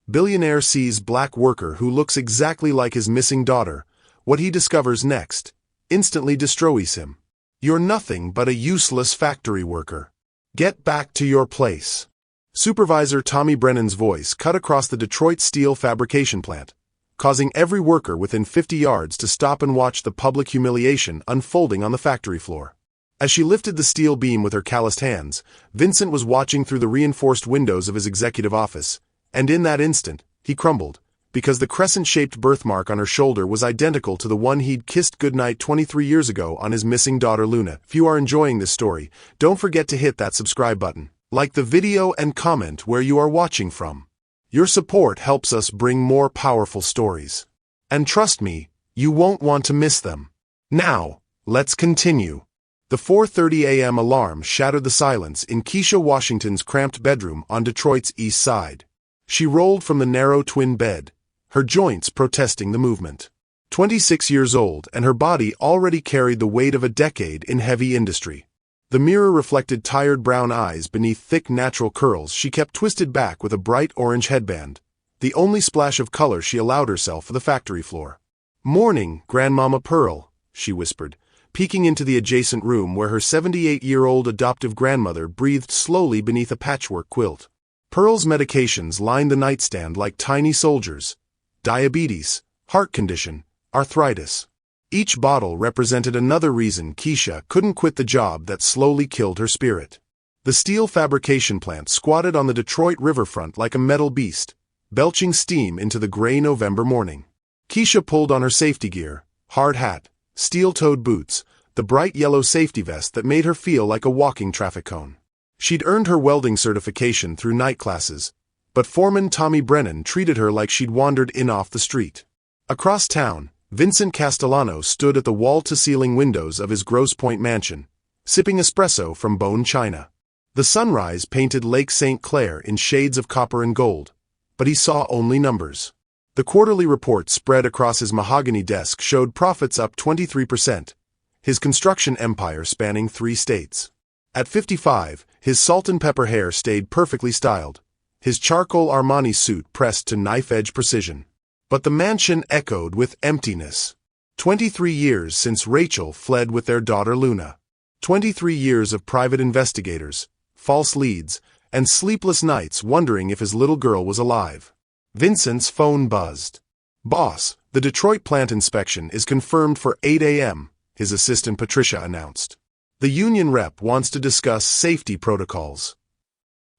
Billionaire sees black worker who looks exactly like his missing daughter. What he discovers next instantly destroys him. You're nothing but a useless factory worker. Get back to your place. Supervisor Tommy Brennan's voice cut across the Detroit steel fabrication plant, causing every worker within 50 yards to stop and watch the public humiliation unfolding on the factory floor. As she lifted the steel beam with her calloused hands, Vincent was watching through the reinforced windows of his executive office, and in that instant, he crumbled, because the crescent-shaped birthmark on her shoulder was identical to the one he'd kissed goodnight 23 years ago on his missing daughter Luna. If you are enjoying this story, don't forget to hit that subscribe button, like the video and comment where you are watching from. Your support helps us bring more powerful stories. And trust me, you won't want to miss them. Now, let's continue. The 4:30 a.m. alarm shattered the silence in Kesha Washington's cramped bedroom on Detroit's east side. She rolled from the narrow twin bed, her joints protesting the movement. 26 years old, and her body already carried the weight of a decade in heavy industry. The mirror reflected tired brown eyes beneath thick natural curls she kept twisted back with a bright orange headband, the only splash of color she allowed herself for the factory floor. "Morning, Grandmama Pearl," she whispered, peeking into the adjacent room where her 78-year-old adoptive grandmother breathed slowly beneath a patchwork quilt. Pearl's medications lined the nightstand like tiny soldiers: diabetes, heart condition, arthritis. Each bottle represented another reason Kesha couldn't quit the job that slowly killed her spirit. The steel fabrication plant squatted on the Detroit riverfront like a metal beast, belching steam into the gray November morning. Kesha pulled on her safety gear: hard hat, steel-toed boots, the bright yellow safety vest that made her feel like a walking traffic cone. She'd earned her welding certification through night classes, but foreman Tommy Brennan treated her like she'd wandered in off the street. Across town, Vincent Castellano stood at the wall-to-ceiling windows of his Grosse Pointe mansion, sipping espresso from bone china. The sunrise painted Lake St. Clair in shades of copper and gold, but he saw only numbers. The quarterly report spread across his mahogany desk showed profits up 23%, his construction empire spanning 3 states. At 55, his salt-and-pepper hair stayed perfectly styled, his charcoal Armani suit pressed to knife-edge precision. But the mansion echoed with emptiness. 23 years since Rachel fled with their daughter Luna. 23 years of private investigators, false leads, and sleepless nights wondering if his little girl was alive. Vincent's phone buzzed. "Boss, the Detroit plant inspection is confirmed for 8 a.m., his assistant Patricia announced. "The union rep wants to discuss safety protocols."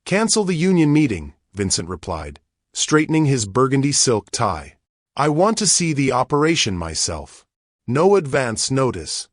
"Cancel the union meeting," Vincent replied, straightening his burgundy silk tie. "I want to see the operation myself. No advance notice."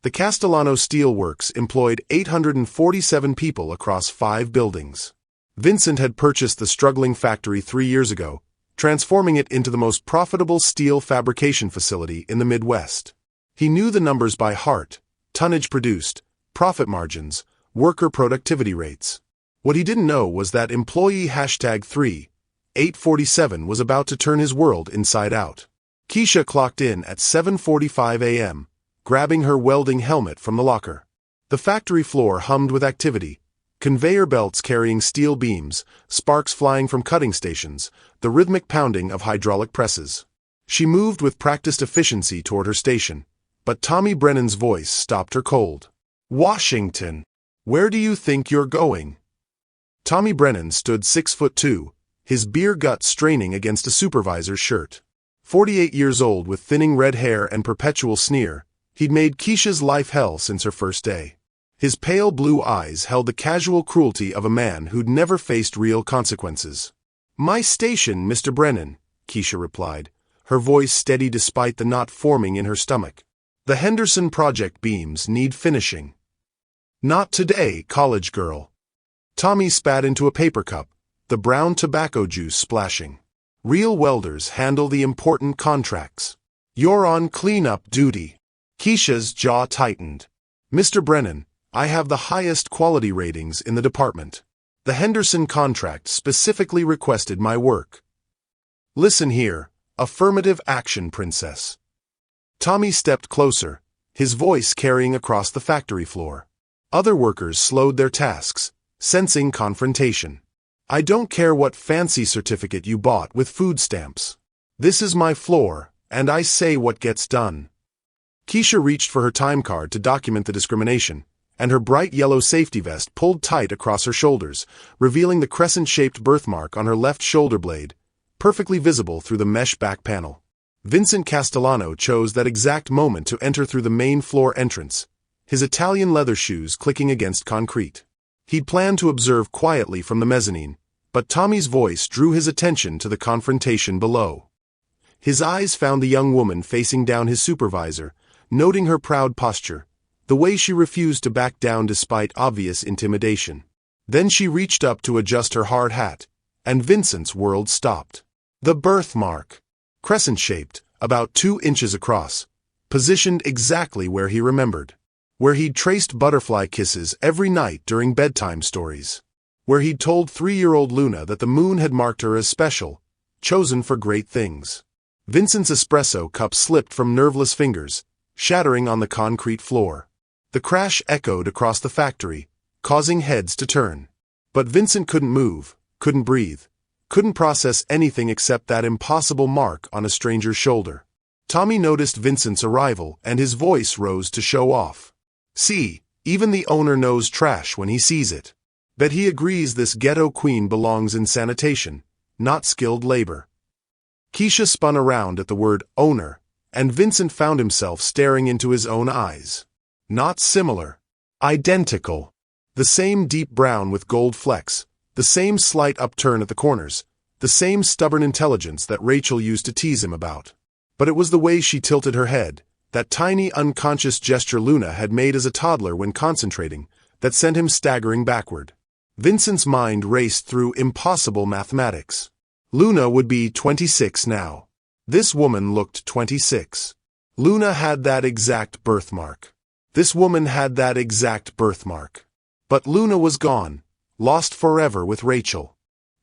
The Castellano Steel Works employed 847 people across 5 buildings. Vincent had purchased the struggling factory 3 years ago, transforming it into the most profitable steel fabrication facility in the Midwest. He knew the numbers by heart: tonnage produced, profit margins, worker productivity rates. What he didn't know was that employee #3/847 was about to turn his world inside out. Kesha clocked in at 7:45 a.m., grabbing her welding helmet from the locker. The factory floor hummed with activity: conveyor belts carrying steel beams, sparks flying from cutting stations, the rhythmic pounding of hydraulic presses. She moved with practiced efficiency toward her station, but Tommy Brennan's voice stopped her cold. "Washington, where do you think you're going?" Tommy Brennan stood 6'2", his beer gut straining against a supervisor's shirt. 48 years old with thinning red hair and perpetual sneer, he'd made Kesha's life hell since her first day. His pale blue eyes held the casual cruelty of a man who'd never faced real consequences. "My station, Mr. Brennan," Kesha replied, her voice steady despite the knot forming in her stomach. "The Henderson project beams need finishing." "Not today, college girl." Tommy spat into a paper cup, the brown tobacco juice splashing. "Real welders handle the important contracts. You're on cleanup duty." Kesha's jaw tightened. "Mr. Brennan, I have the highest quality ratings in the department. The Henderson contract specifically requested my work." "Listen here, affirmative action, princess." Tommy stepped closer, his voice carrying across the factory floor. Other workers slowed their tasks, sensing confrontation. I don't care what fancy certificate you bought with food stamps. This is my floor, and I say what gets done. Kesha reached for her time card to document the discrimination, and her bright yellow safety vest pulled tight across her shoulders, revealing the crescent-shaped birthmark on her left shoulder blade, perfectly visible through the mesh back panel. Vincent Castellano chose that exact moment to enter through the main floor entrance, his Italian leather shoes clicking against concrete. He'd planned to observe quietly from the mezzanine, but Tommy's voice drew his attention to the confrontation below. His eyes found the young woman facing down his supervisor, noting her proud posture, the way she refused to back down despite obvious intimidation. Then she reached up to adjust her hard hat, and Vincent's world stopped. The birthmark, crescent-shaped, about 2 inches across, positioned exactly where he remembered. Where he'd traced butterfly kisses every night during bedtime stories. Where he'd told 3-year-old Luna that the moon had marked her as special, chosen for great things. Vincent's espresso cup slipped from nerveless fingers, shattering on the concrete floor. The crash echoed across the factory, causing heads to turn. But Vincent couldn't move, couldn't breathe, couldn't process anything except that impossible mark on a stranger's shoulder. Tommy noticed Vincent's arrival, and his voice rose to show off. See, even the owner knows trash when he sees it. Bet he agrees this ghetto queen belongs in sanitation, not skilled labor. Kesha spun around at the word owner, and Vincent found himself staring into his own eyes. Not similar. Identical. The same deep brown with gold flecks, the same slight upturn at the corners, the same stubborn intelligence that Rachel used to tease him about. But it was the way she tilted her head, that tiny unconscious gesture Luna had made as a toddler when concentrating, that sent him staggering backward. Vincent's mind raced through impossible mathematics. Luna would be 26 now. This woman looked 26. Luna had that exact birthmark. This woman had that exact birthmark. But Luna was gone, lost forever with Rachel.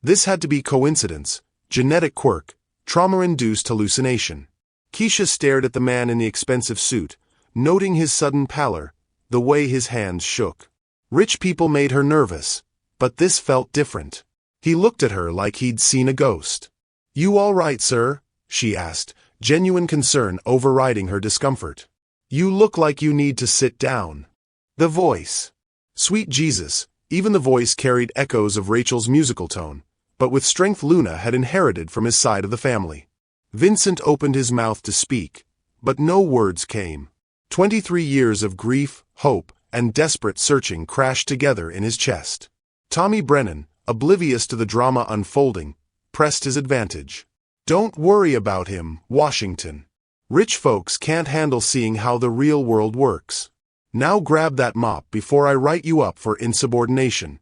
This had to be coincidence, genetic quirk, trauma-induced hallucination. Kesha stared at the man in the expensive suit, noting his sudden pallor, the way his hands shook. Rich people made her nervous, but this felt different. He looked at her like he'd seen a ghost. "You all right, sir?" she asked, genuine concern overriding her discomfort. "You look like you need to sit down." The voice. Sweet Jesus, even the voice carried echoes of Rachel's musical tone, but with strength Luna had inherited from his side of the family. Vincent opened his mouth to speak, but no words came. 23 years of grief, hope, and desperate searching crashed together in his chest. Tommy Brennan, oblivious to the drama unfolding, pressed his advantage. "Don't worry about him, Washington. Rich folks can't handle seeing how the real world works. Now grab that mop before I write you up for insubordination."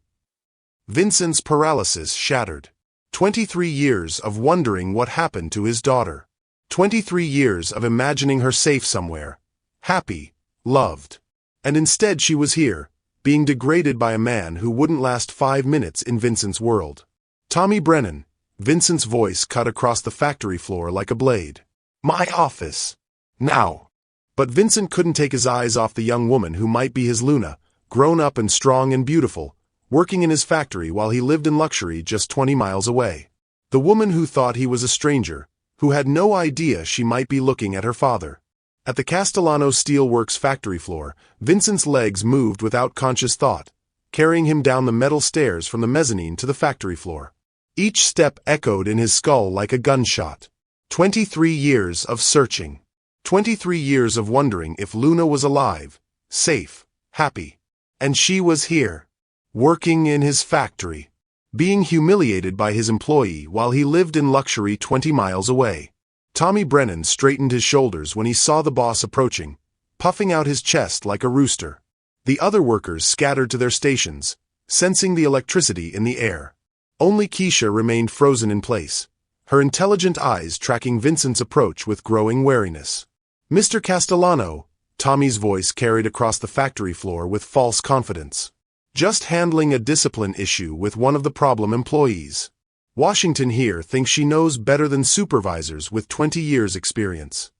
Vincent's paralysis shattered. 23 years of wondering what happened to his daughter. 23 years of imagining her safe somewhere, happy, loved. And instead she was here, being degraded by a man who wouldn't last 5 minutes in Vincent's world. "Tommy Brennan," Vincent's voice cut across the factory floor like a blade. "My office. Now." But Vincent couldn't take his eyes off the young woman who might be his Luna, grown up and strong and beautiful, working in his factory while he lived in luxury just 20 miles away. The woman who thought he was a stranger, who had no idea she might be looking at her father. At the Castellano Steelworks factory floor, Vincent's legs moved without conscious thought, carrying him down the metal stairs from the mezzanine to the factory floor. Each step echoed in his skull like a gunshot. 23 years of searching. 23 years of wondering if Luna was alive, safe, happy. And she was here. Working in his factory, being humiliated by his employee while he lived in luxury 20 miles away. Tommy Brennan straightened his shoulders when he saw the boss approaching, puffing out his chest like a rooster. The other workers scattered to their stations, sensing the electricity in the air. Only Kesha remained frozen in place, her intelligent eyes tracking Vincent's approach with growing wariness. "Mr. Castellano," Tommy's voice carried across the factory floor with false confidence. "Just handling a discipline issue with one of the problem employees. Washington here thinks she knows better than supervisors with 20 years experience."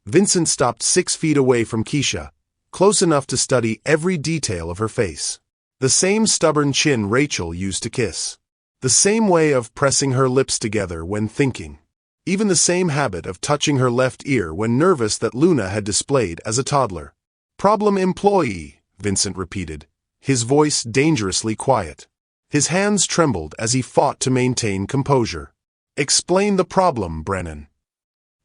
Vincent stopped 6 feet away from Kesha, close enough to study every detail of her face. The same stubborn chin Rachel used to kiss. The same way of pressing her lips together when thinking. Even the same habit of touching her left ear when nervous that Luna had displayed as a toddler. Problem employee, Vincent repeated, his voice dangerously quiet. His hands trembled as he fought to maintain composure. Explain the problem, Brennan.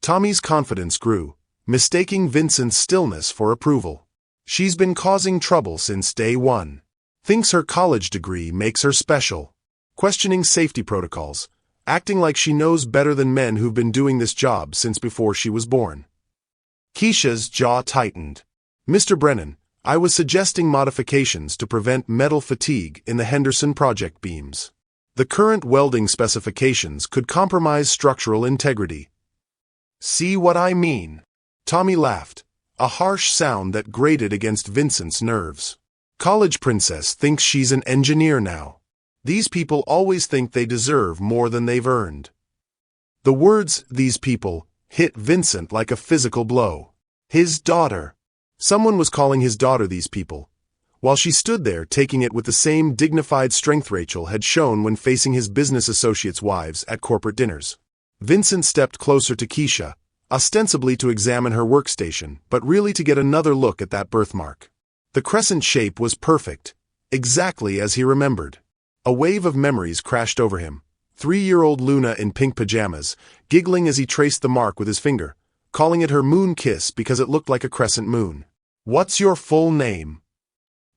Tommy's confidence grew, mistaking Vincent's stillness for approval. She's been causing trouble since day one. Thinks her college degree makes her special. Questioning safety protocols, acting like she knows better than men who've been doing this job since before she was born. Kesha's jaw tightened. Mr. Brennan, I was suggesting modifications to prevent metal fatigue in the Henderson project beams. The current welding specifications could compromise structural integrity. See what I mean? Tommy laughed, a harsh sound that grated against Vincent's nerves. College princess thinks she's an engineer now. These people always think they deserve more than they've earned. The words, these people, hit Vincent like a physical blow. His daughter. Someone was calling his daughter these people, while she stood there taking it with the same dignified strength Rachel had shown when facing his business associates' wives at corporate dinners. Vincent stepped closer to Kesha, ostensibly to examine her workstation, but really to get another look at that birthmark. The crescent shape was perfect, exactly as he remembered. A wave of memories crashed over him. 3-year-old Luna in pink pajamas, giggling as he traced the mark with his finger, calling it her moon kiss because it looked like a crescent moon. What's your full name?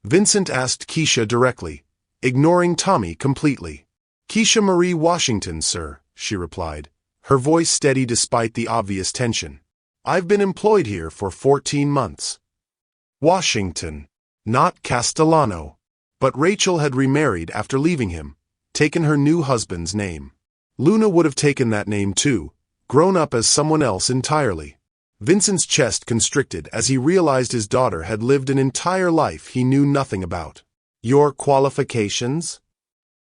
Vincent asked Kesha directly, ignoring Tommy completely. Kesha Marie Washington, sir, she replied, her voice steady despite the obvious tension. I've been employed here for 14 months. Washington, not Castellano. But Rachel had remarried after leaving him, taken her new husband's name. Luna would have taken that name too, grown up as someone else entirely. Vincent's chest constricted as he realized his daughter had lived an entire life he knew nothing about. Your qualifications?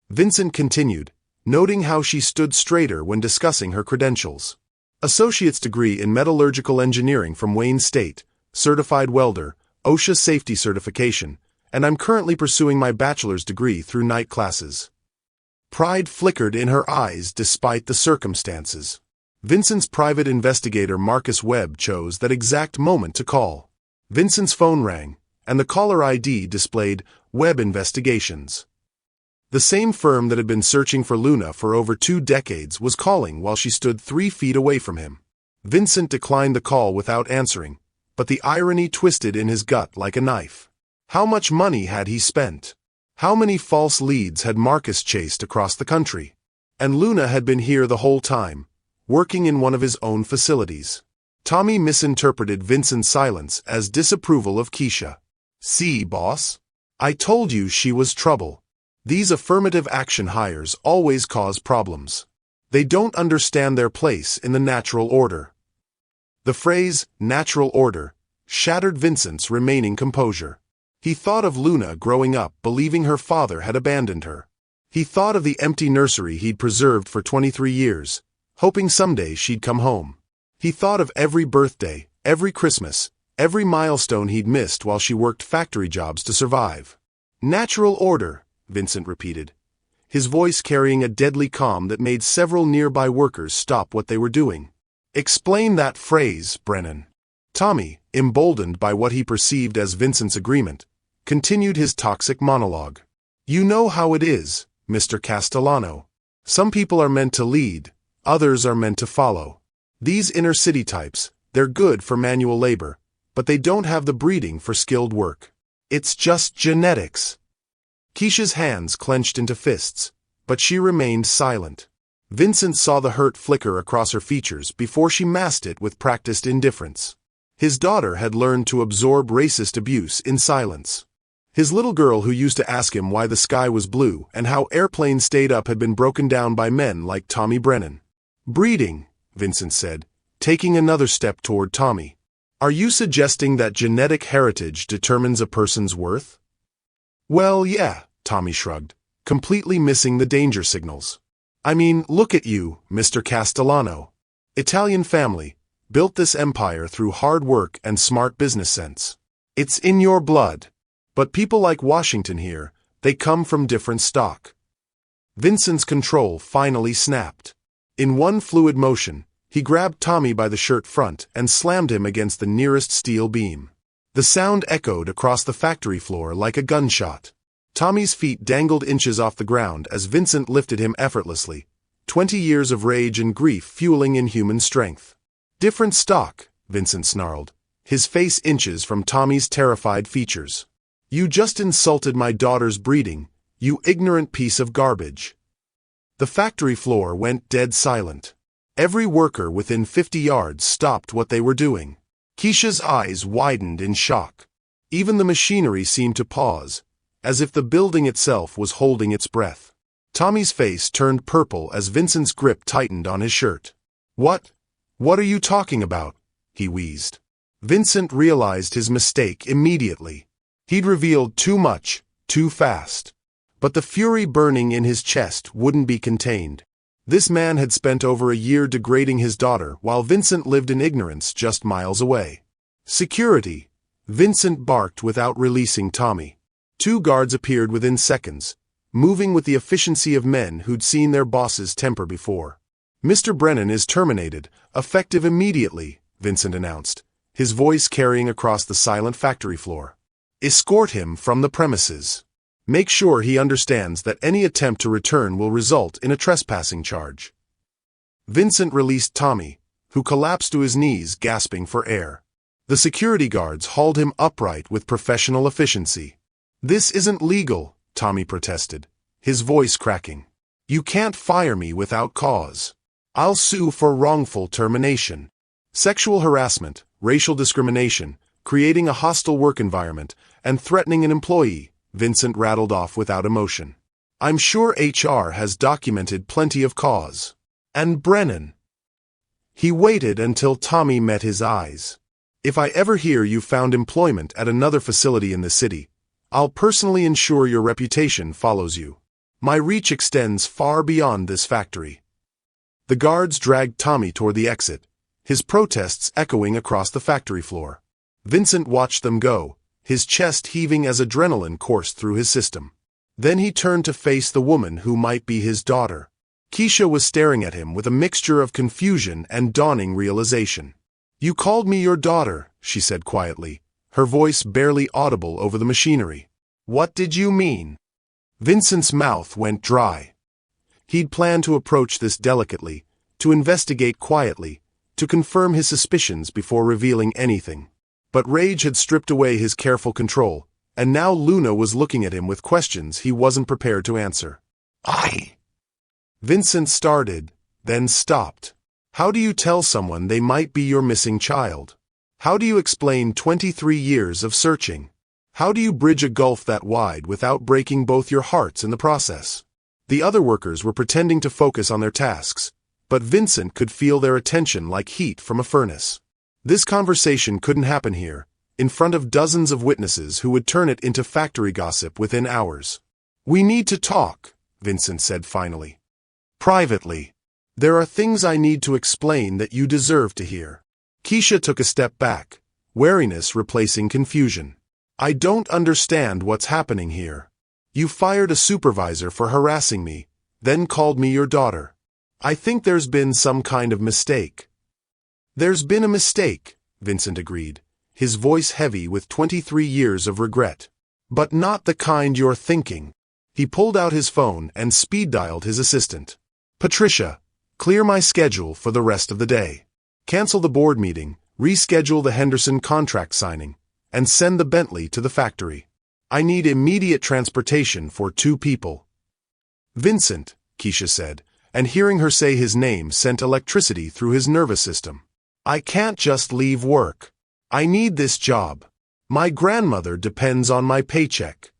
Vincent continued, noting how she stood straighter when discussing her credentials. Associate's degree in metallurgical engineering from Wayne State, certified welder, OSHA safety certification, and I'm currently pursuing my bachelor's degree through night classes. Pride flickered in her eyes despite the circumstances. Vincent's private investigator Marcus Webb chose that exact moment to call. Vincent's phone rang, and the caller ID displayed Webb Investigations. The same firm that had been searching for Luna for over 2 decades was calling while she stood 3 feet away from him. Vincent declined the call without answering, but the irony twisted in his gut like a knife. How much money had he spent? How many false leads had Marcus chased across the country? And Luna had been here the whole time, working in one of his own facilities. Tommy misinterpreted Vincent's silence as disapproval of Kesha. See, boss? I told you she was trouble. These affirmative action hires always cause problems. They don't understand their place in the natural order. The phrase, natural order, shattered Vincent's remaining composure. He thought of Luna growing up believing her father had abandoned her. He thought of the empty nursery he'd preserved for 23 years, hoping someday she'd come home. He thought of every birthday, every Christmas, every milestone he'd missed while she worked factory jobs to survive. Natural order, Vincent repeated, his voice carrying a deadly calm that made several nearby workers stop what they were doing. Explain that phrase, Brennan. Tommy, emboldened by what he perceived as Vincent's agreement, continued his toxic monologue. You know how it is, Mr. Castellano. Some people are meant to lead, others are meant to follow. These inner-city types, they're good for manual labor, but they don't have the breeding for skilled work. It's just genetics. Kesha's hands clenched into fists, but she remained silent. Vincent saw the hurt flicker across her features before she masked it with practiced indifference. His daughter had learned to absorb racist abuse in silence. His little girl who used to ask him why the sky was blue and how airplanes stayed up had been broken down by men like Tommy Brennan. Breeding, Vincent said, taking another step toward Tommy. Are you suggesting that genetic heritage determines a person's worth? Well, yeah, Tommy shrugged, completely missing the danger signals. I mean, look at you, Mr. Castellano. Italian family, built this empire through hard work and smart business sense. It's in your blood. But people like Washington here, they come from different stock. Vincent's control finally snapped. In one fluid motion, he grabbed Tommy by the shirt front and slammed him against the nearest steel beam. The sound echoed across the factory floor like a gunshot. Tommy's feet dangled inches off the ground as Vincent lifted him effortlessly, 20 years of rage and grief fueling inhuman strength. "Different stock," Vincent snarled, his face inches from Tommy's terrified features. "You just insulted my daughter's breeding, you ignorant piece of garbage." The factory floor went dead silent. Every worker within 50 yards stopped what they were doing. Kesha's eyes widened in shock. Even the machinery seemed to pause, as if the building itself was holding its breath. Tommy's face turned purple as Vincent's grip tightened on his shirt. What are you talking about?" he wheezed. Vincent realized his mistake immediately. He'd revealed too much, too fast. But the fury burning in his chest wouldn't be contained. This man had spent over a year degrading his daughter while Vincent lived in ignorance just miles away. "Security!" Vincent barked without releasing Tommy. 2 guards appeared within seconds, moving with the efficiency of men who'd seen their bosses temper before. "Mr. Brennan is terminated, effective immediately," Vincent announced, his voice carrying across the silent factory floor. "Escort him from the premises. Make sure he understands that any attempt to return will result in a trespassing charge." Vincent released Tommy, who collapsed to his knees, gasping for air. The security guards hauled him upright with professional efficiency. "This isn't legal," Tommy protested, his voice cracking. "You can't fire me without cause. I'll sue for wrongful termination. Sexual harassment, racial discrimination, creating a hostile work environment, and threatening an employee," Vincent rattled off without emotion. "I'm sure HR has documented plenty of cause. And Brennan." He waited until Tommy met his eyes. "If I ever hear you found employment at another facility in the city, I'll personally ensure your reputation follows you. My reach extends far beyond this factory." The guards dragged Tommy toward the exit, his protests echoing across the factory floor. Vincent watched them go, his chest heaving as adrenaline coursed through his system. Then he turned to face the woman who might be his daughter. Kesha was staring at him with a mixture of confusion and dawning realization. "You called me your daughter," she said quietly, her voice barely audible over the machinery. "What did you mean?" Vincent's mouth went dry. He'd planned to approach this delicately, to investigate quietly, to confirm his suspicions before revealing anything. But rage had stripped away his careful control, and now Luna was looking at him with questions he wasn't prepared to answer. Vincent started, then stopped. How do you tell someone they might be your missing child? How do you explain 23 years of searching? How do you bridge a gulf that wide without breaking both your hearts in the process? The other workers were pretending to focus on their tasks, but Vincent could feel their attention like heat from a furnace. This conversation couldn't happen here, in front of dozens of witnesses who would turn it into factory gossip within hours. "We need to talk," Vincent said finally. "Privately. There are things I need to explain that you deserve to hear." Kesha took a step back, wariness replacing confusion. "I don't understand what's happening here. You fired a supervisor for harassing me, then called me your daughter. I think there's been some kind of mistake." "There's been a mistake," Vincent agreed, his voice heavy with 23 years of regret. "But not the kind you're thinking." He pulled out his phone and speed-dialed his assistant. "Patricia, clear my schedule for the rest of the day. Cancel the board meeting, reschedule the Henderson contract signing, and send the Bentley to the factory. I need immediate transportation for 2 people." "Vincent," Kesha said, and hearing her say his name sent electricity through his nervous system. "I can't just leave work. I need this job. My grandmother depends on my paycheck."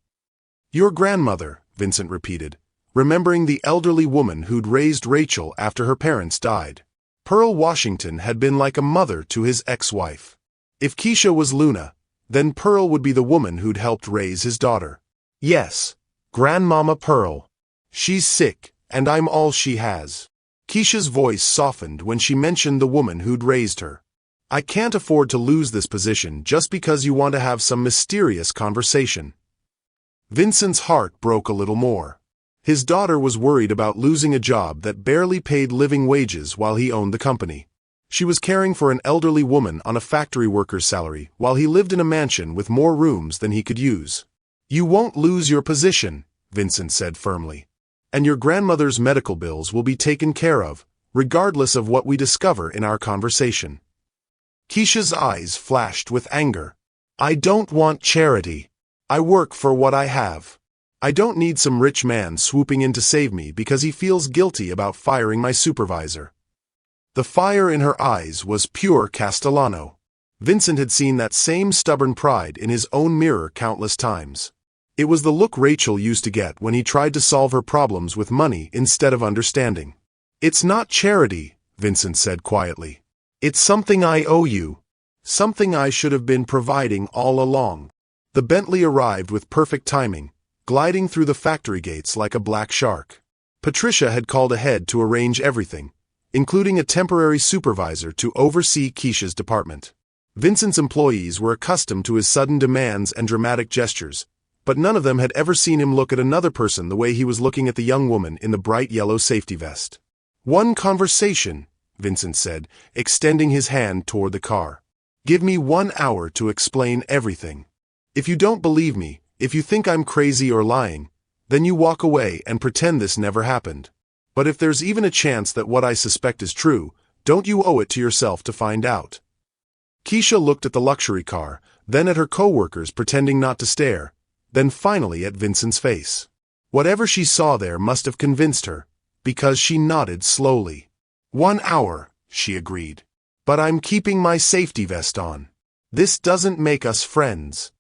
"Your grandmother," Vincent repeated, remembering the elderly woman who'd raised Rachel after her parents died. Pearl Washington had been like a mother to his ex-wife. If Kesha was Luna, then Pearl would be the woman who'd helped raise his daughter. "Yes, Grandmama Pearl. She's sick, and I'm all she has." Kesha's voice softened when she mentioned the woman who'd raised her. "I can't afford to lose this position just because you want to have some mysterious conversation." Vincent's heart broke a little more. His daughter was worried about losing a job that barely paid living wages while he owned the company. She was caring for an elderly woman on a factory worker's salary while he lived in a mansion with more rooms than he could use. "You won't lose your position," Vincent said firmly. "And your grandmother's medical bills will be taken care of, regardless of what we discover in our conversation." Kesha's eyes flashed with anger. "I don't want charity. I work for what I have. I don't need some rich man swooping in to save me because he feels guilty about firing my supervisor." The fire in her eyes was pure Castellano. Vincent had seen that same stubborn pride in his own mirror countless times. It was the look Rachel used to get when he tried to solve her problems with money instead of understanding. "It's not charity," Vincent said quietly. "It's something I owe you. Something I should have been providing all along." The Bentley arrived with perfect timing, gliding through the factory gates like a black shark. Patricia had called ahead to arrange everything, including a temporary supervisor to oversee Kesha's department. Vincent's employees were accustomed to his sudden demands and dramatic gestures, but none of them had ever seen him look at another person the way he was looking at the young woman in the bright yellow safety vest. "One conversation," Vincent said, extending his hand toward the car. "Give me 1 hour to explain everything. If you don't believe me, if you think I'm crazy or lying, then you walk away and pretend this never happened. But if there's even a chance that what I suspect is true, don't you owe it to yourself to find out?" Kesha looked at the luxury car, then at her co-workers pretending not to stare, then finally at Vincent's face. Whatever she saw there must have convinced her, because she nodded slowly. 1 hour, she agreed. "But I'm keeping my safety vest on. This doesn't make us friends."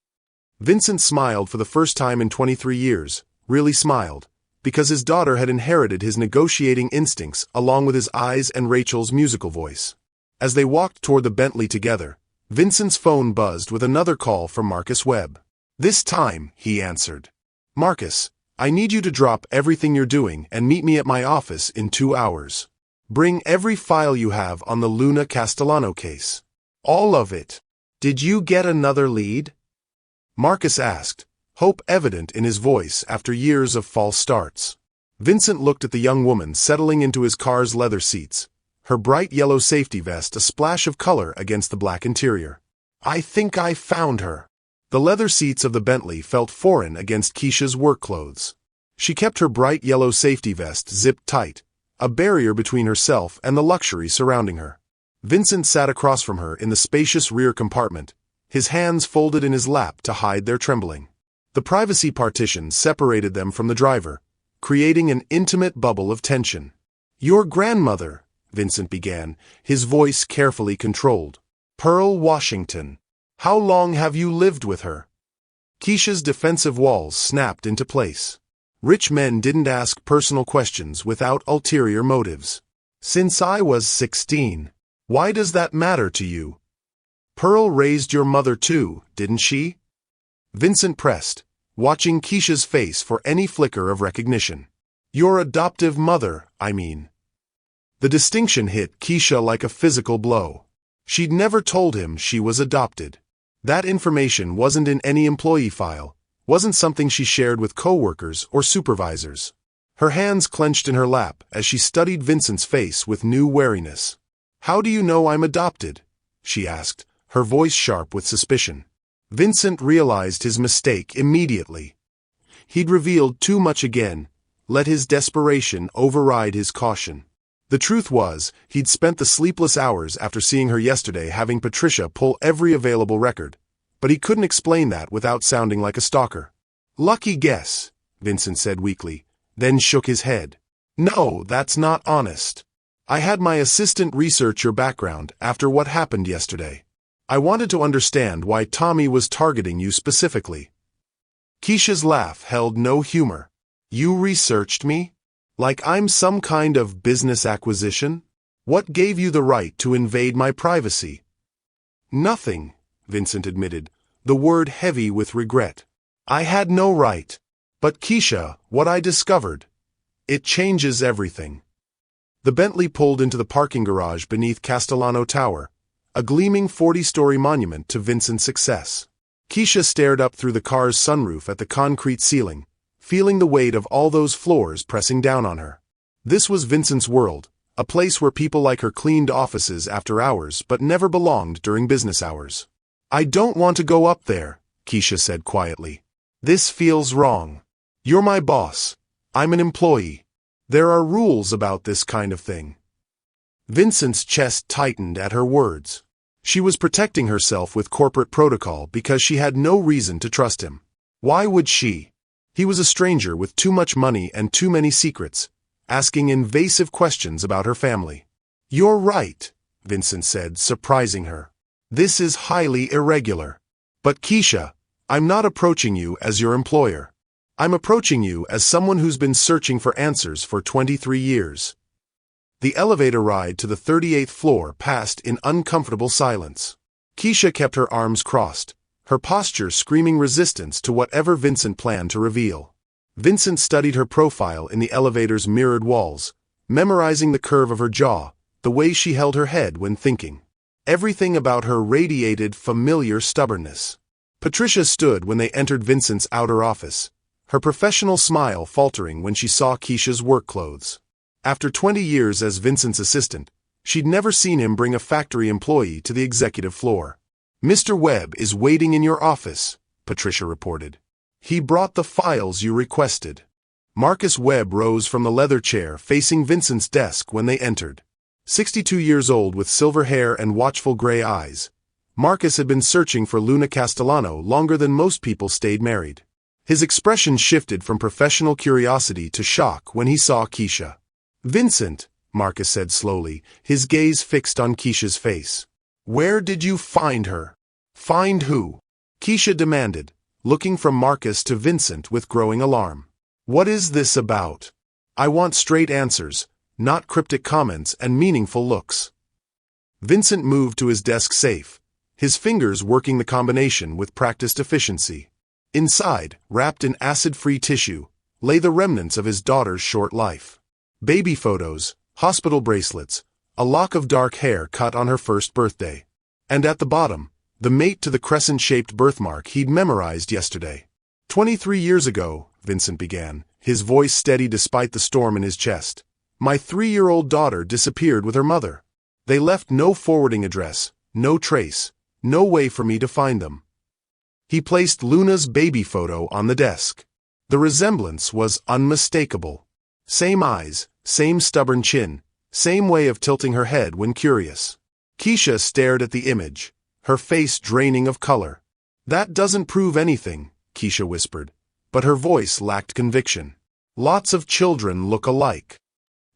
Vincent smiled for the first time in 23 years, really smiled, because his daughter had inherited his negotiating instincts along with his eyes and Rachel's musical voice. As they walked toward the Bentley together, Vincent's phone buzzed with another call from Marcus Webb. "This time," he answered. "Marcus, I need you to drop everything you're doing and meet me at my office in 2 hours. Bring every file you have on the Luna Castellano case. All of it." "Did you get another lead?" Marcus asked, hope evident in his voice after years of false starts. Vincent looked at the young woman settling into his car's leather seats, her bright yellow safety vest a splash of color against the black interior. "I think I found her." The leather seats of the Bentley felt foreign against Kesha's work clothes. She kept her bright yellow safety vest zipped tight, a barrier between herself and the luxury surrounding her. Vincent sat across from her in the spacious rear compartment, his hands folded in his lap to hide their trembling. The privacy partition separated them from the driver, creating an intimate bubble of tension. "Your grandmother," Vincent began, his voice carefully controlled. "Pearl Washington. How long have you lived with her?" Kesha's defensive walls snapped into place. Rich men didn't ask personal questions without ulterior motives. "Since I was 16. Why does that matter to you?" "Pearl raised your mother too, didn't she?" Vincent pressed, watching Kesha's face for any flicker of recognition. "Your adoptive mother, I mean." The distinction hit Kesha like a physical blow. She'd never told him she was adopted. That information wasn't in any employee file, wasn't something she shared with coworkers or supervisors. Her hands clenched in her lap as she studied Vincent's face with new wariness. "How do you know I'm adopted?" she asked, her voice sharp with suspicion. Vincent realized his mistake immediately. He'd revealed too much again, let his desperation override his caution. The truth was, he'd spent the sleepless hours after seeing her yesterday having Patricia pull every available record, but he couldn't explain that without sounding like a stalker. "Lucky guess," Vincent said weakly, then shook his head. "No, that's not honest. I had my assistant research your background after what happened yesterday. I wanted to understand why Tommy was targeting you specifically." Kesha's laugh held no humor. "You researched me? Like I'm some kind of business acquisition? What gave you the right to invade my privacy?" "Nothing," Vincent admitted, the word heavy with regret. "I had no right. But Kesha, what I discovered, it changes everything." The Bentley pulled into the parking garage beneath Castellano Tower, a gleaming 40-story monument to Vincent's success. Kesha stared up through the car's sunroof at the concrete ceiling, feeling the weight of all those floors pressing down on her. This was Vincent's world, a place where people like her cleaned offices after hours but never belonged during business hours. "I don't want to go up there," Kesha said quietly. "This feels wrong. You're my boss. I'm an employee. There are rules about this kind of thing." Vincent's chest tightened at her words. She was protecting herself with corporate protocol because she had no reason to trust him. Why would she? He was a stranger with too much money and too many secrets, asking invasive questions about her family. "You're right," Vincent said, surprising her. "This is highly irregular. But Kesha, I'm not approaching you as your employer. I'm approaching you as someone who's been searching for answers for 23 years. The elevator ride to the 38th floor passed in uncomfortable silence. Kesha kept her arms crossed, her posture screaming resistance to whatever Vincent planned to reveal. Vincent studied her profile in the elevator's mirrored walls, memorizing the curve of her jaw, the way she held her head when thinking. Everything about her radiated familiar stubbornness. Patricia stood when they entered Vincent's outer office, her professional smile faltering when she saw Kesha's work clothes. After 20 years as Vincent's assistant, she'd never seen him bring a factory employee to the executive floor. "Mr. Webb is waiting in your office," Patricia reported. "He brought the files you requested." Marcus Webb rose from the leather chair facing Vincent's desk when they entered. 62 years old with silver hair and watchful gray eyes, Marcus had been searching for Luna Castellano longer than most people stayed married. His expression shifted from professional curiosity to shock when he saw Kesha. "Vincent," Marcus said slowly, his gaze fixed on Kesha's face. "Where did you find her?" "Find who?" Kesha demanded, looking from Marcus to Vincent with growing alarm. "What is this about? I want straight answers, not cryptic comments and meaningful looks." Vincent moved to his desk safe, his fingers working the combination with practiced efficiency. Inside, wrapped in acid-free tissue, lay the remnants of his daughter's short life. Baby photos, hospital bracelets, a lock of dark hair cut on her first birthday. And at the bottom, the mate to the crescent-shaped birthmark he'd memorized yesterday. 23 years ago, Vincent began, his voice steady despite the storm in his chest. "My 3-year-old daughter disappeared with her mother. They left no forwarding address, no trace, no way for me to find them." He placed Luna's baby photo on the desk. The resemblance was unmistakable. Same eyes, same stubborn chin, same way of tilting her head when curious. Kesha stared at the image, her face draining of color. "That doesn't prove anything," Kesha whispered, but her voice lacked conviction. "Lots of children look alike."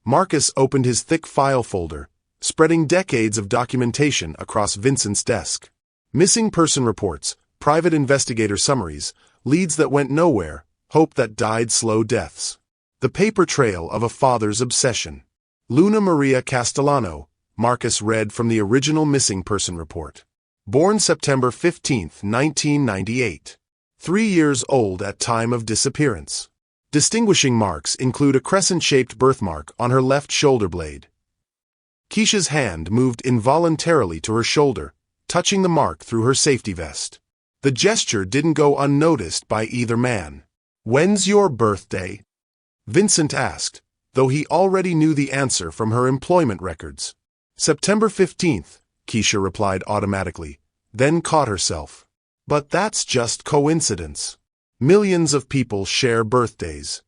Marcus opened his thick file folder, spreading decades of documentation across Vincent's desk. Missing person reports, private investigator summaries, leads that went nowhere, hope that died slow deaths. The paper trail of a father's obsession. Luna Maria Castellano, Marcus read from the original missing person report. Born September 15, 1998. 3 years old at time of disappearance. Distinguishing marks include a crescent-shaped birthmark on her left shoulder blade. Kesha's hand moved involuntarily to her shoulder, touching the mark through her safety vest. The gesture didn't go unnoticed by either man. "When's your birthday?" Vincent asked, though he already knew the answer from her employment records. "September 15th, Kesha replied automatically, then caught herself. "But that's just coincidence. Millions of people share birthdays."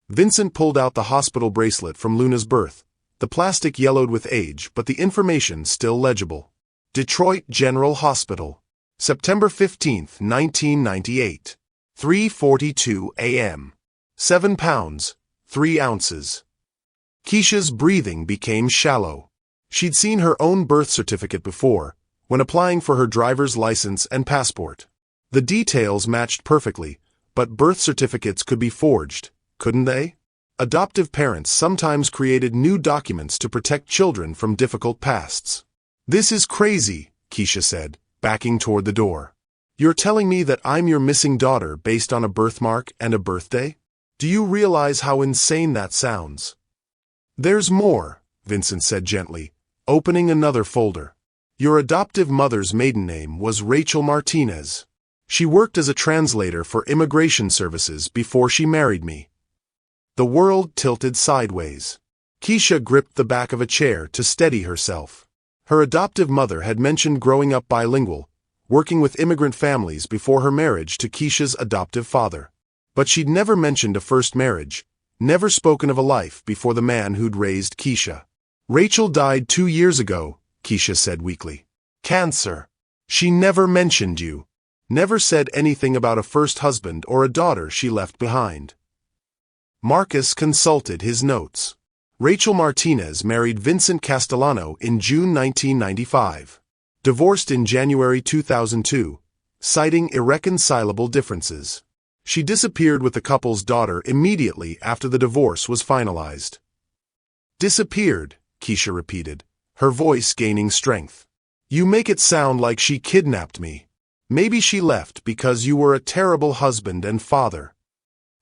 Vincent pulled out the hospital bracelet from Luna's birth, the plastic yellowed with age but the information still legible. Detroit General Hospital. September 15th, 1998. 3:42 a.m. 7 pounds, 3 ounces. Kesha's breathing became shallow. She'd seen her own birth certificate before, when applying for her driver's license and passport. The details matched perfectly, but birth certificates could be forged, couldn't they? Adoptive parents sometimes created new documents to protect children from difficult pasts. "This is crazy," Kesha said, backing toward the door. "You're telling me that I'm your missing daughter based on a birthmark and a birthday? Do you realize how insane that sounds?" "There's more," Vincent said gently, opening another folder. "Your adoptive mother's maiden name was Rachel Martinez. She worked as a translator for immigration services before she married me. The world tilted sideways. Kesha gripped the back of a chair to steady herself. Her adoptive mother had mentioned growing up bilingual, working with immigrant families before her marriage to Kesha's adoptive father. But she'd never mentioned a first marriage, never spoken of a life before the man who'd raised Kesha. Rachel died 2 years ago, Kesha said weakly. Cancer. She never mentioned you. Never said anything about a first husband or a daughter she left behind. Marcus consulted his notes. Rachel Martinez married Vincent Castellano in June 1995. Divorced in January 2002, citing irreconcilable differences. She disappeared with the couple's daughter immediately after the divorce was finalized. Disappeared, Kesha repeated, her voice gaining strength. You make it sound like she kidnapped me. Maybe she left because you were a terrible husband and father.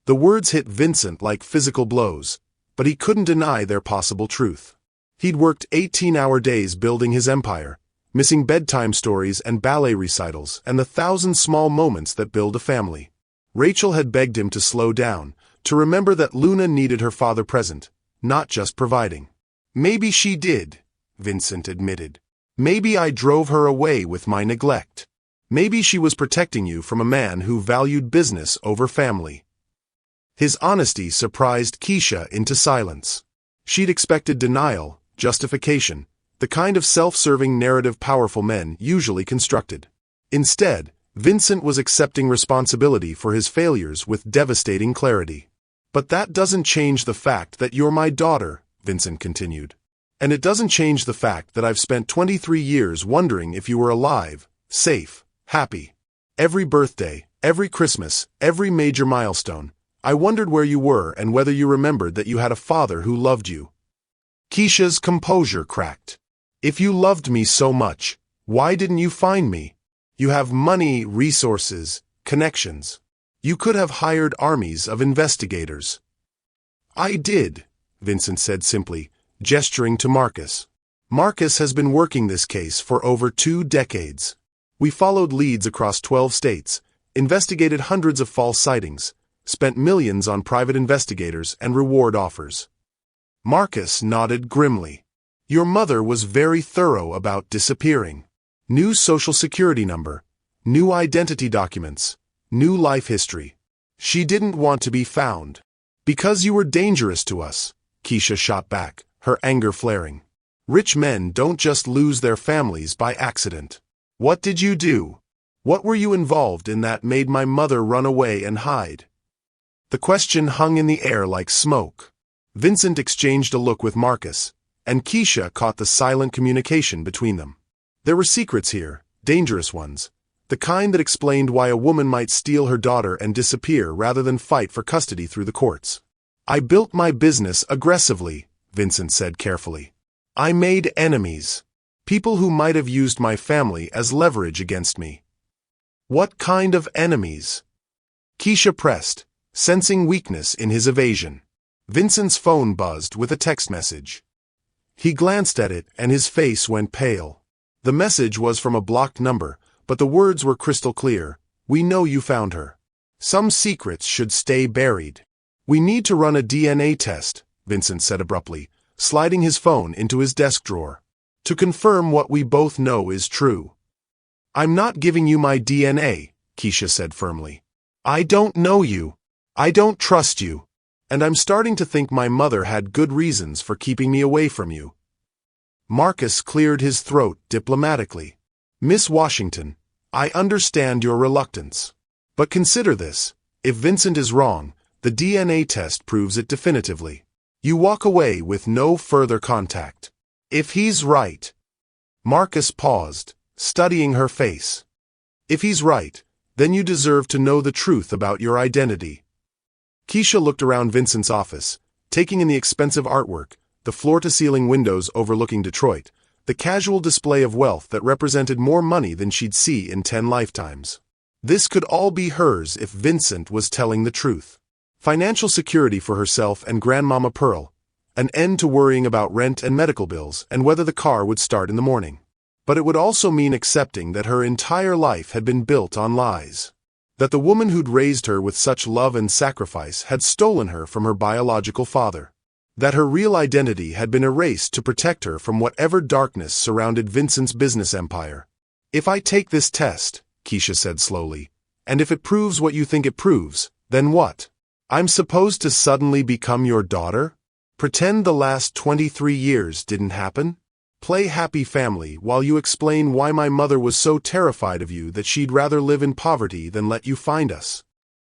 The words hit Vincent like physical blows, but he couldn't deny their possible truth. He'd worked 18-hour days building his empire, missing bedtime stories and ballet recitals and the 1,000 small moments that build a family. Rachel had begged him to slow down, to remember that Luna needed her father present, not just providing. Maybe she did, Vincent admitted. Maybe I drove her away with my neglect. Maybe she was protecting you from a man who valued business over family. His honesty surprised Kesha into silence. She'd expected denial, justification, the kind of self-serving narrative powerful men usually constructed. Instead, Vincent was accepting responsibility for his failures with devastating clarity. But that doesn't change the fact that you're my daughter, Vincent continued. And it doesn't change the fact that I've spent 23 years wondering if you were alive, safe, happy. Every birthday, every Christmas, every major milestone, I wondered where you were and whether you remembered that you had a father who loved you. Kesha's composure cracked. If you loved me so much, why didn't you find me? You have money, resources, connections. You could have hired armies of investigators. I did, Vincent said simply, gesturing to Marcus. Marcus has been working this case for over 2 decades. We followed leads across 12 states, investigated hundreds of false sightings, spent millions on private investigators and reward offers. Marcus nodded grimly. Your mother was very thorough about disappearing. New social security number, new identity documents, new life history. She didn't want to be found. Because you were dangerous to us, Kesha shot back, her anger flaring. Rich men don't just lose their families by accident. What did you do? What were you involved in that made my mother run away and hide? The question hung in the air like smoke. Vincent exchanged a look with Marcus, and Kesha caught the silent communication between them. There were secrets here, dangerous ones, the kind that explained why a woman might steal her daughter and disappear rather than fight for custody through the courts. I built my business aggressively, Vincent said carefully. I made enemies. People who might have used my family as leverage against me. What kind of enemies? Kesha pressed, sensing weakness in his evasion. Vincent's phone buzzed with a text message. He glanced at it and his face went pale. The message was from a blocked number, but the words were crystal clear. We know you found her. Some secrets should stay buried. We need to run a DNA test, Vincent said abruptly, sliding his phone into his desk drawer. To confirm what we both know is true. I'm not giving you my DNA, Kesha said firmly. I don't know you. I don't trust you. And I'm starting to think my mother had good reasons for keeping me away from you. Marcus cleared his throat diplomatically. Miss Washington, I understand your reluctance. But consider this. If Vincent is wrong, the DNA test proves it definitively. You walk away with no further contact. If he's right. Marcus paused, studying her face. If he's right, then you deserve to know the truth about your identity. Kesha looked around Vincent's office, taking in the expensive artwork, the floor-to-ceiling windows overlooking Detroit, the casual display of wealth that represented more money than she'd see in 10 lifetimes. This could all be hers if Vincent was telling the truth. Financial security for herself and Grandmama Pearl, an end to worrying about rent and medical bills and whether the car would start in the morning. But it would also mean accepting that her entire life had been built on lies. That the woman who'd raised her with such love and sacrifice had stolen her from her biological father. That her real identity had been erased to protect her from whatever darkness surrounded Vincent's business empire. "If I take this test," Kesha said slowly, "and if it proves what you think it proves, then what? I'm supposed to suddenly become your daughter? Pretend the last 23 years didn't happen? Play happy family while you explain why my mother was so terrified of you that she'd rather live in poverty than let you find us?"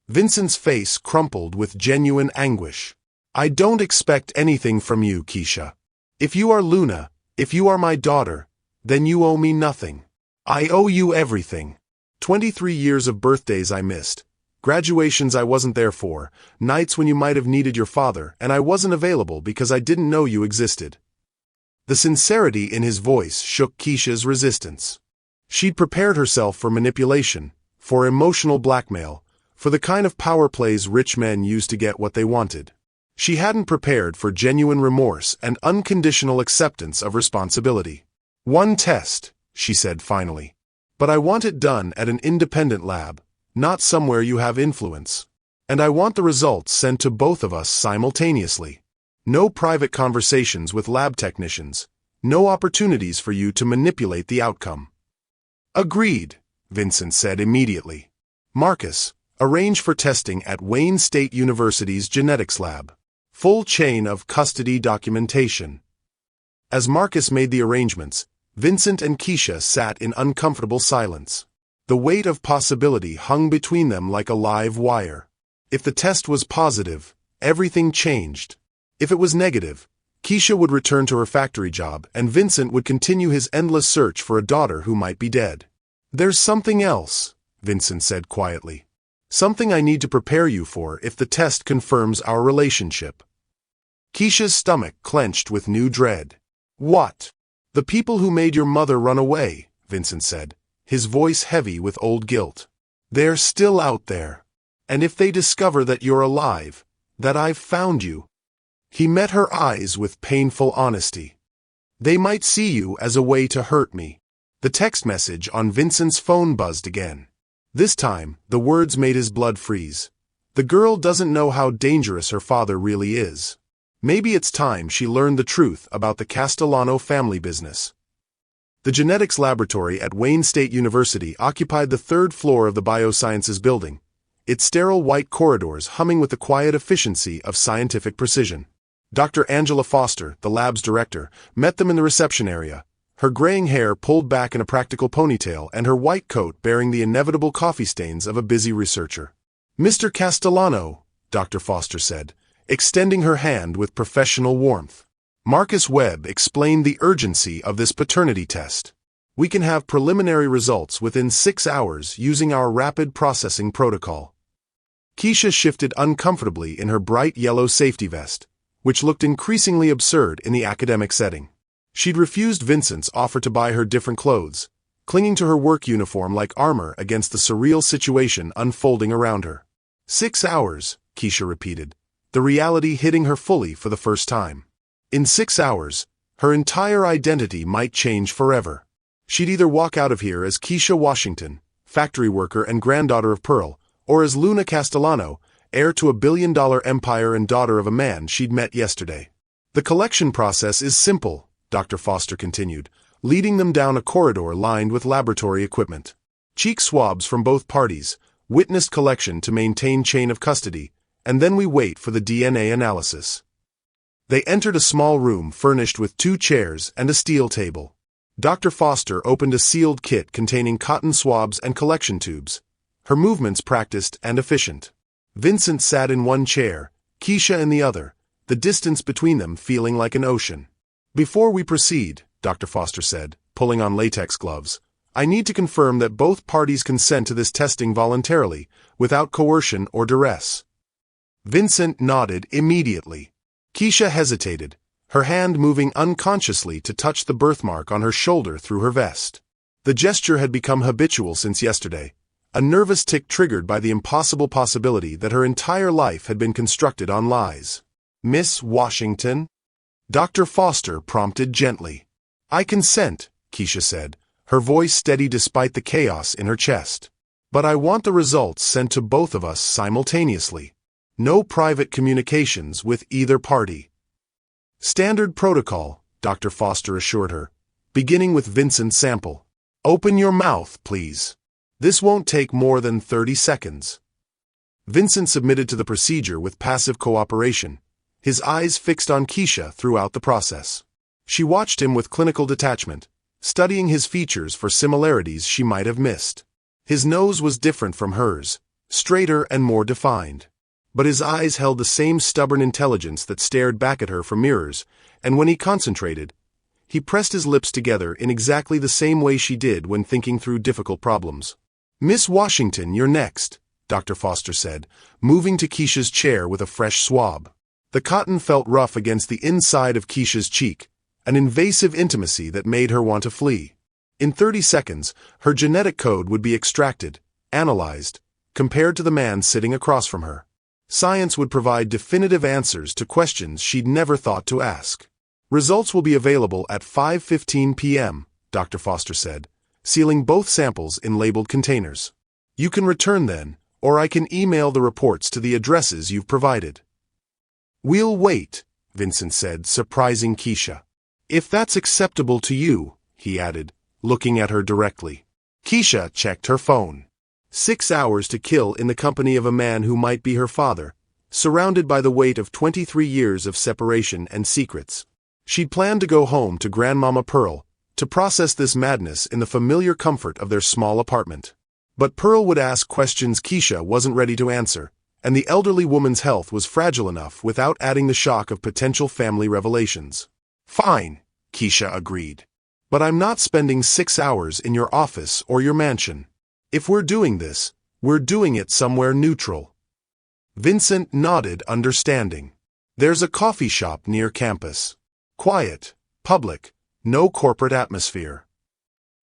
Vincent's face crumpled with genuine anguish. "I don't expect anything from you, Kesha. If you are Luna, if you are my daughter, then you owe me nothing. I owe you everything. 23 years of birthdays I missed, graduations I wasn't there for, nights when you might have needed your father and I wasn't available because I didn't know you existed." The sincerity in his voice shook Kesha's resistance. She'd prepared herself for manipulation, for emotional blackmail, for the kind of power plays rich men use to get what they wanted. She hadn't prepared for genuine remorse and unconditional acceptance of responsibility. "One test," she said finally. "But I want it done at an independent lab, not somewhere you have influence. And I want the results sent to both of us simultaneously. No private conversations with lab technicians, no opportunities for you to manipulate the outcome." "Agreed," Vincent said immediately. "Marcus, arrange for testing at Wayne State University's genetics lab. Full chain of custody documentation." As Marcus made the arrangements, Vincent and Kesha sat in uncomfortable silence. The weight of possibility hung between them like a live wire. If the test was positive, everything changed. If it was negative, Kesha would return to her factory job and Vincent would continue his endless search for a daughter who might be dead. "There's something else," Vincent said quietly. "Something I need to prepare you for if the test confirms our relationship." Kesha's stomach clenched with new dread. "What?" "The people who made your mother run away," Vincent said, his voice heavy with old guilt. "They're still out there. And if they discover that you're alive, that I've found you—" He met her eyes with painful honesty. "They might see you as a way to hurt me." The text message on Vincent's phone buzzed again. This time, the words made his blood freeze. "The girl doesn't know how dangerous her father really is. Maybe it's time she learned the truth about the Castellano family business." The genetics laboratory at Wayne State University occupied the third floor of the biosciences building, its sterile white corridors humming with the quiet efficiency of scientific precision. Dr. Angela Foster, the lab's director, met them in the reception area, her graying hair pulled back in a practical ponytail and her white coat bearing the inevitable coffee stains of a busy researcher. "Mr. Castellano," Dr. Foster said, extending her hand with professional warmth. Marcus Webb explained the urgency of this paternity test. "We can have preliminary results within 6 hours using our rapid processing protocol." Kesha shifted uncomfortably in her bright yellow safety vest, which looked increasingly absurd in the academic setting. She'd refused Vincent's offer to buy her different clothes, clinging to her work uniform like armor against the surreal situation unfolding around her. 6 hours, Kesha repeated, the reality hitting her fully for the first time. In 6 hours, her entire identity might change forever. She'd either walk out of here as Kesha Washington, factory worker and granddaughter of Pearl, or as Luna Castellano, heir to a billion-dollar empire and daughter of a man she'd met yesterday. "The collection process is simple," Dr. Foster continued, leading them down a corridor lined with laboratory equipment. "Cheek swabs from both parties, witnessed collection to maintain chain of custody, and then we wait for the DNA analysis." They entered a small room furnished with 2 chairs and a steel table. Dr. Foster opened a sealed kit containing cotton swabs and collection tubes, her movements practiced and efficient. Vincent sat in one chair, Kesha in the other, the distance between them feeling like an ocean. "Before we proceed," Dr. Foster said, pulling on latex gloves, "I need to confirm that both parties consent to this testing voluntarily, without coercion or duress." Vincent nodded immediately. Kesha hesitated, her hand moving unconsciously to touch the birthmark on her shoulder through her vest. The gesture had become habitual since yesterday, a nervous tic triggered by the impossible possibility that her entire life had been constructed on lies. "Miss Washington?" Dr. Foster prompted gently. "I consent," Kesha said, her voice steady despite the chaos in her chest. But I want the results sent to both of us simultaneously. No private communications with either party. Standard protocol, Dr. Foster assured her, beginning with Vincent's sample. Open your mouth, please. This won't take more than 30 seconds. Vincent submitted to the procedure with passive cooperation, his eyes fixed on Kesha throughout the process. She watched him with clinical detachment, studying his features for similarities she might have missed. His nose was different from hers, straighter and more defined. But his eyes held the same stubborn intelligence that stared back at her from mirrors, and when he concentrated, he pressed his lips together in exactly the same way she did when thinking through difficult problems. Miss Washington, you're next, Dr. Foster said, moving to Kesha's chair with a fresh swab. The cotton felt rough against the inside of Kesha's cheek, an invasive intimacy that made her want to flee. In 30 seconds, her genetic code would be extracted, analyzed, compared to the man sitting across from her. Science would provide definitive answers to questions she'd never thought to ask. Results will be available at 5:15 p.m., Dr. Foster said, sealing both samples in labeled containers. You can return then, or I can email the reports to the addresses you've provided. We'll wait, Vincent said, surprising Kesha. If that's acceptable to you, he added, looking at her directly. Kesha checked her phone. 6 hours to kill in the company of a man who might be her father, surrounded by the weight of 23 years of separation and secrets. She'd planned to go home to Grandmama Pearl, to process this madness in the familiar comfort of their small apartment. But Pearl would ask questions Kesha wasn't ready to answer, and the elderly woman's health was fragile enough without adding the shock of potential family revelations. Fine, Kesha agreed. But I'm not spending 6 hours in your office or your mansion. If we're doing this, we're doing it somewhere neutral. Vincent nodded, understanding. There's a coffee shop near campus. Quiet, public, no corporate atmosphere.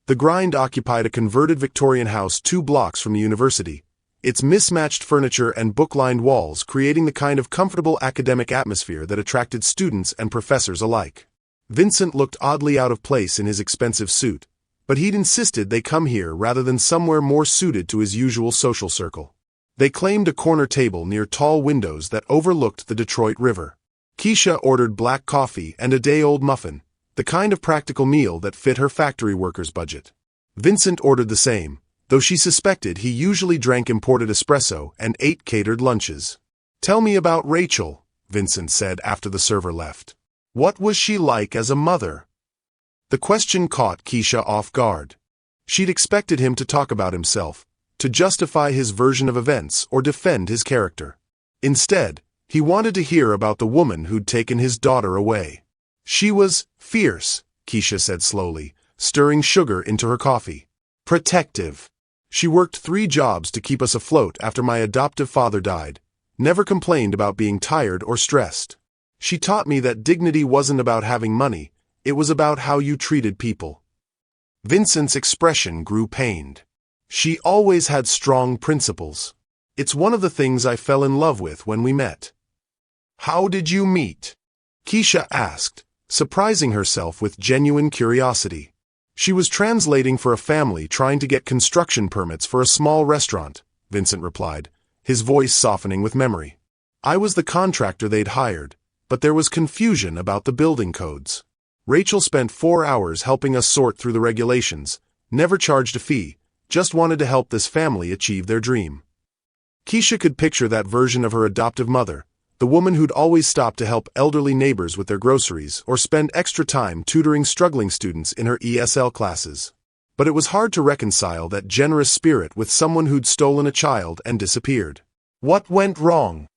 The Grind occupied a converted Victorian house 2 blocks from the university, its mismatched furniture and book-lined walls creating the kind of comfortable academic atmosphere that attracted students and professors alike. Vincent looked oddly out of place in his expensive suit, but he'd insisted they come here rather than somewhere more suited to his usual social circle. They claimed a corner table near tall windows that overlooked the Detroit River. Kesha ordered black coffee and a day-old muffin, the kind of practical meal that fit her factory worker's budget. Vincent ordered the same, though she suspected he usually drank imported espresso and ate catered lunches. Tell me about Rachel, Vincent said after the server left. What was she like as a mother? The question caught Kesha off guard. She'd expected him to talk about himself, to justify his version of events or defend his character. Instead, he wanted to hear about the woman who'd taken his daughter away. She was fierce, Kesha said slowly, stirring sugar into her coffee. Protective. She worked 3 jobs to keep us afloat after my adoptive father died, never complained about being tired or stressed. She taught me that dignity wasn't about having money, it was about how you treated people. Vincent's expression grew pained. She always had strong principles. It's one of the things I fell in love with when we met. How did you meet? Kesha asked, surprising herself with genuine curiosity. She was translating for a family trying to get construction permits for a small restaurant, Vincent replied, his voice softening with memory. I was the contractor they'd hired, but there was confusion about the building codes. Rachel spent 4 hours helping us sort through the regulations, never charged a fee, just wanted to help this family achieve their dream. Kesha could picture that version of her adoptive mother, the woman who'd always stop to help elderly neighbors with their groceries or spend extra time tutoring struggling students in her ESL classes. But it was hard to reconcile that generous spirit with someone who'd stolen a child and disappeared. What went wrong?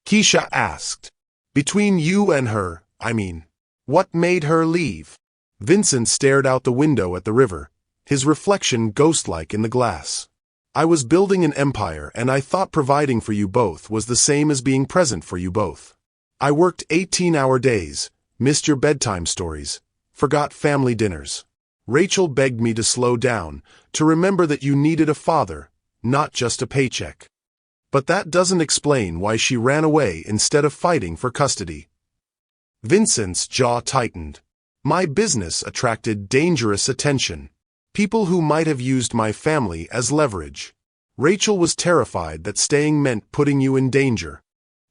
Kesha asked. Between you and her, I mean. What made her leave? Vincent stared out the window at the river, his reflection ghost-like in the glass. I was building an empire and I thought providing for you both was the same as being present for you both. I worked 18-hour days, missed your bedtime stories, forgot family dinners. Rachel begged me to slow down, to remember that you needed a father, not just a paycheck. But that doesn't explain why she ran away instead of fighting for custody. Vincent's jaw tightened. My business attracted dangerous attention. People who might have used my family as leverage. Rachel was terrified that staying meant putting you in danger.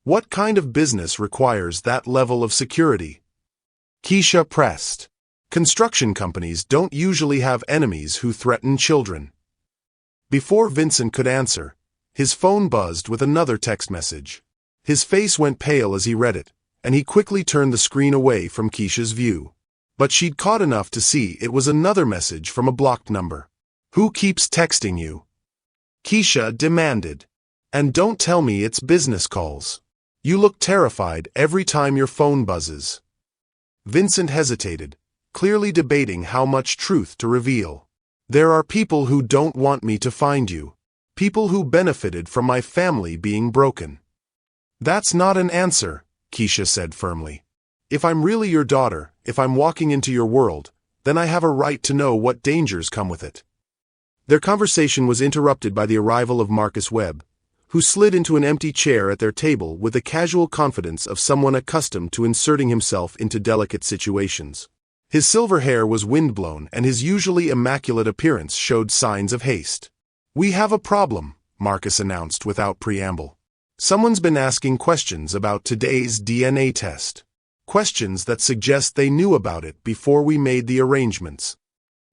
What kind of business requires that level of security? Kesha pressed. Construction companies don't usually have enemies who threaten children. Before Vincent could answer, his phone buzzed with another text message. His face went pale as he read it, and he quickly turned the screen away from Kesha's view. But she'd caught enough to see it was another message from a blocked number. Who keeps texting you? Kesha demanded. And don't tell me it's business calls. You look terrified every time your phone buzzes. Vincent hesitated, clearly debating how much truth to reveal. There are people who don't want me to find you. People who benefited from my family being broken. That's not an answer, Kesha said firmly. If I'm really your daughter, if I'm walking into your world, then I have a right to know what dangers come with it. Their conversation was interrupted by the arrival of Marcus Webb, who slid into an empty chair at their table with the casual confidence of someone accustomed to inserting himself into delicate situations. His silver hair was windblown and his usually immaculate appearance showed signs of haste. We have a problem, Marcus announced without preamble. Someone's been asking questions about today's DNA test. Questions that suggest they knew about it before we made the arrangements.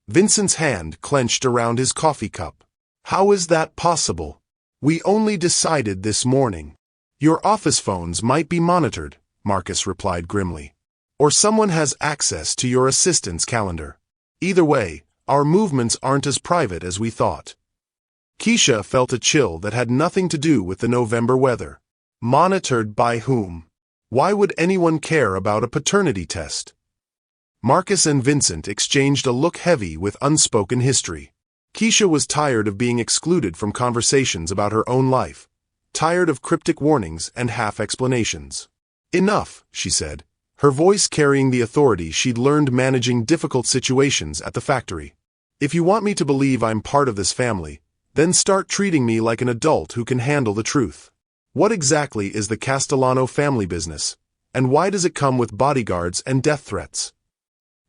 Vincent's hand clenched around his coffee cup. How is that possible? We only decided this morning. Your office phones might be monitored, Marcus replied grimly. Or someone has access to your assistant's calendar. Either way, our movements aren't as private as we thought. Kesha felt a chill that had nothing to do with the November weather. Monitored by whom? Why would anyone care about a paternity test? Marcus and Vincent exchanged a look heavy with unspoken history. Kesha was tired of being excluded from conversations about her own life, tired of cryptic warnings and half-explanations. Enough, she said, her voice carrying the authority she'd learned managing difficult situations at the factory. If you want me to believe I'm part of this family, then start treating me like an adult who can handle the truth. What exactly is the Castellano family business, and why does it come with bodyguards and death threats?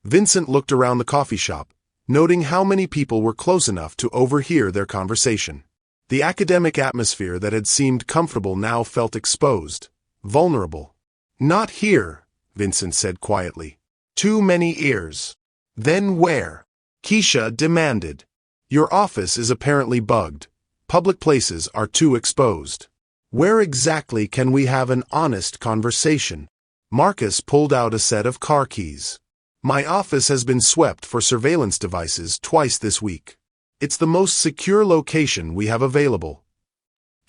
Vincent looked around the coffee shop, noting how many people were close enough to overhear their conversation. The academic atmosphere that had seemed comfortable now felt exposed, vulnerable. Not here, Vincent said quietly. Too many ears. Then where? Kesha demanded. Your office is apparently bugged. Public places are too exposed. Where exactly can we have an honest conversation? Marcus pulled out a set of car keys. My office has been swept for surveillance devices twice this week. It's the most secure location we have available.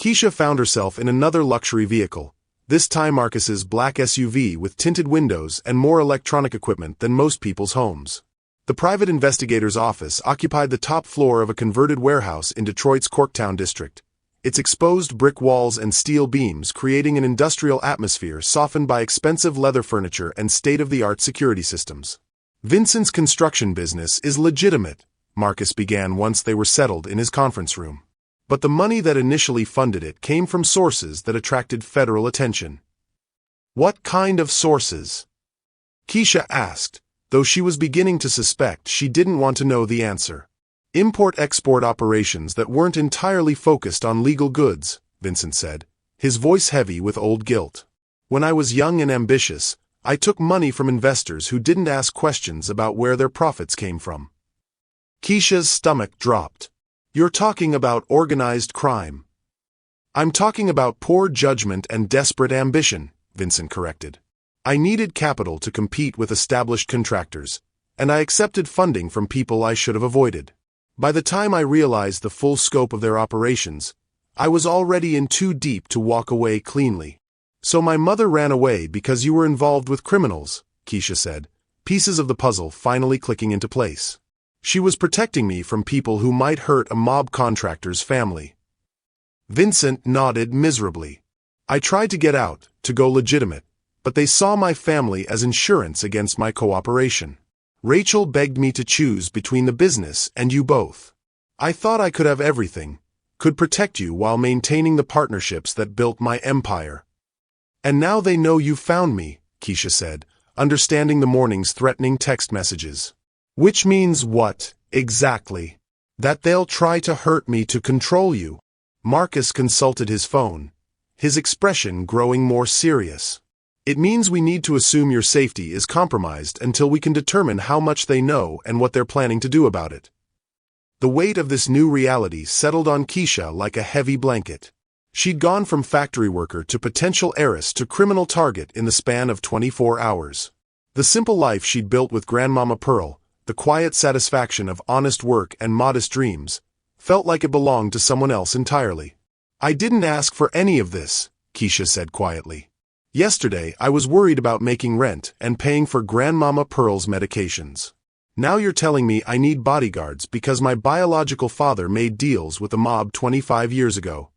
Kesha found herself in another luxury vehicle, this time Marcus's black SUV with tinted windows and more electronic equipment than most people's homes. The private investigator's office occupied the top floor of a converted warehouse in Detroit's Corktown district, its exposed brick walls and steel beams creating an industrial atmosphere softened by expensive leather furniture and state-of-the-art security systems. Vincent's construction business is legitimate, Marcus began once they were settled in his conference room. But the money that initially funded it came from sources that attracted federal attention. What kind of sources? Kesha asked, though she was beginning to suspect she didn't want to know the answer. Import-export operations that weren't entirely focused on legal goods, Vincent said, his voice heavy with old guilt. When I was young and ambitious, I took money from investors who didn't ask questions about where their profits came from. Kesha's stomach dropped. You're talking about organized crime. I'm talking about poor judgment and desperate ambition, Vincent corrected. I needed capital to compete with established contractors, and I accepted funding from people I should have avoided. By the time I realized the full scope of their operations, I was already in too deep to walk away cleanly. So my mother ran away because you were involved with criminals, Kesha said, pieces of the puzzle finally clicking into place. She was protecting me from people who might hurt a mob contractor's family. Vincent nodded miserably. I tried to get out, to go legitimate, but they saw my family as insurance against my cooperation. Rachel begged me to choose between the business and you both. I thought I could have everything, could protect you while maintaining the partnerships that built my empire. And now they know you found me, Kesha said, understanding the morning's threatening text messages. Which means what, exactly? That they'll try to hurt me to control you. Marcus consulted his phone, his expression growing more serious. It means we need to assume your safety is compromised until we can determine how much they know and what they're planning to do about it. The weight of this new reality settled on Kesha like a heavy blanket. She'd gone from factory worker to potential heiress to criminal target in the span of 24 hours. The simple life she'd built with Grandmama Pearl, the quiet satisfaction of honest work and modest dreams, felt like it belonged to someone else entirely. "I didn't ask for any of this," Kesha said quietly. "Yesterday I was worried about making rent and paying for Grandmama Pearl's medications. Now you're telling me I need bodyguards because my biological father made deals with the mob 25 years ago."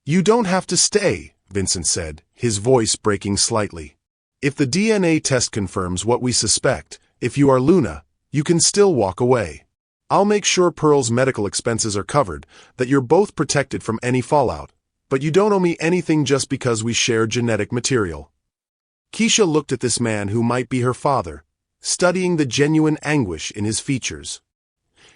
"You don't have to stay," Vincent said, his voice breaking slightly. "If the DNA test confirms what we suspect, if you are Luna, you can still walk away. I'll make sure Pearl's medical expenses are covered, that you're both protected from any fallout, but you don't owe me anything just because we share genetic material." Kesha looked at this man who might be her father, studying the genuine anguish in his features.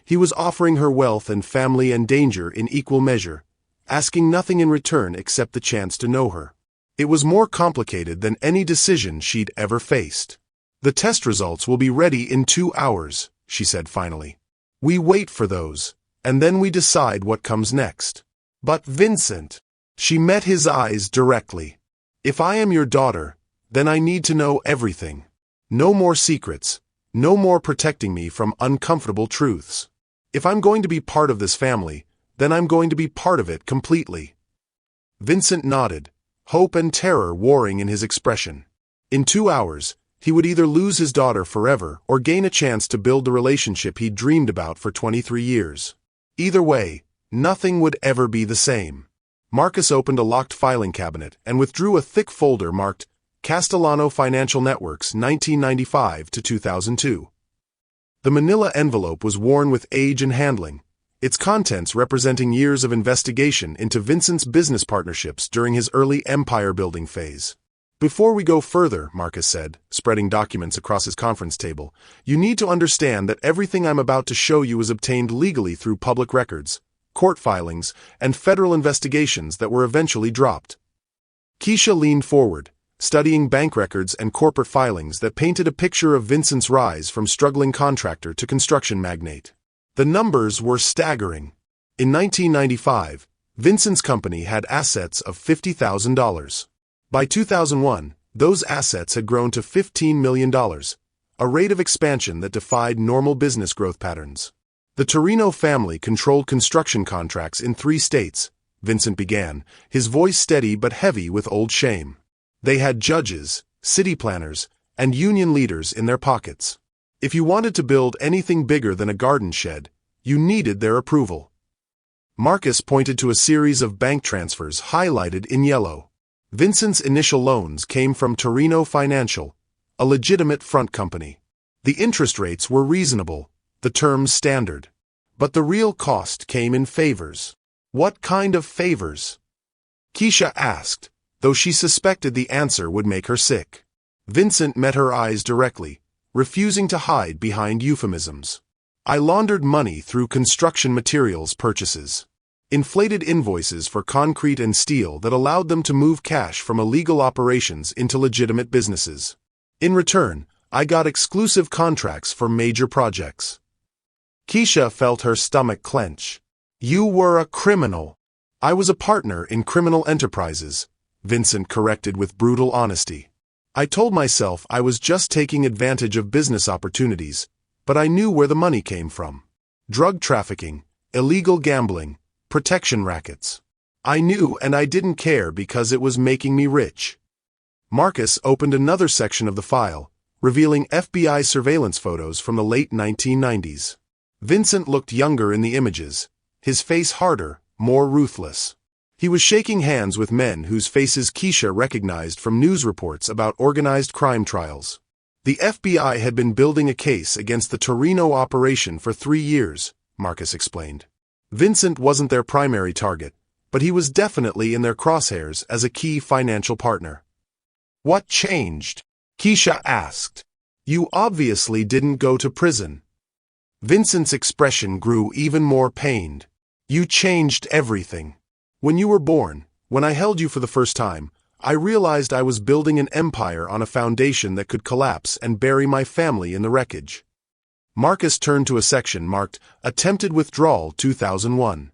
He was offering her wealth and family and danger in equal measure, asking nothing in return except the chance to know her. It was more complicated than any decision she'd ever faced. "The test results will be ready in 2 hours," she said finally. "We wait for those, and then we decide what comes next." "But Vincent," she met his eyes directly. "If I am your daughter, then I need to know everything. No more secrets, no more protecting me from uncomfortable truths. If I'm going to be part of this family, then I'm going to be part of it completely." Vincent nodded, hope and terror warring in his expression. In 2 hours, he would either lose his daughter forever or gain a chance to build the relationship he'd dreamed about for 23 years. Either way, nothing would ever be the same. Marcus opened a locked filing cabinet and withdrew a thick folder marked Castellano Financial Networks 1995 to 2002. The manila envelope was worn with age and handling, its contents representing years of investigation into Vincent's business partnerships during his early empire-building phase. "Before we go further," Marcus said, spreading documents across his conference table, "you need to understand that everything I'm about to show you was obtained legally through public records, court filings, and federal investigations that were eventually dropped." Kesha leaned forward, studying bank records and corporate filings that painted a picture of Vincent's rise from struggling contractor to construction magnate. The numbers were staggering. In 1995, Vincent's company had assets of $50,000. By 2001, those assets had grown to $15 million, a rate of expansion that defied normal business growth patterns. The Torino family controlled construction contracts in 3 states, Vincent began, his voice steady but heavy with old shame. They had judges, city planners, and union leaders in their pockets. If you wanted to build anything bigger than a garden shed, you needed their approval. Marcus pointed to a series of bank transfers highlighted in yellow. Vincent's initial loans came from Torino Financial, a legitimate front company. The interest rates were reasonable, the terms standard. But the real cost came in favors. "What kind of favors?" Kesha asked, though she suspected the answer would make her sick. Vincent met her eyes directly, refusing to hide behind euphemisms. "I laundered money through construction materials purchases. Inflated invoices for concrete and steel that allowed them to move cash from illegal operations into legitimate businesses. In return, I got exclusive contracts for major projects." Kesha felt her stomach clench. "You were a criminal." "I was a partner in criminal enterprises," Vincent corrected with brutal honesty. "I told myself I was just taking advantage of business opportunities, but I knew where the money came from. Drug trafficking, illegal gambling, protection rackets. I knew and I didn't care because it was making me rich." Marcus opened another section of the file, revealing FBI surveillance photos from the late 1990s. Vincent looked younger in the images, his face harder, more ruthless. He was shaking hands with men whose faces Kesha recognized from news reports about organized crime trials. The FBI had been building a case against the Torino operation for 3 years, Marcus explained. Vincent wasn't their primary target, but he was definitely in their crosshairs as a key financial partner. "What changed?" Kesha asked. "You obviously didn't go to prison." Vincent's expression grew even more pained. "You changed everything. When you were born, when I held you for the first time, I realized I was building an empire on a foundation that could collapse and bury my family in the wreckage. Marcus turned to a section marked Attempted Withdrawal 2001.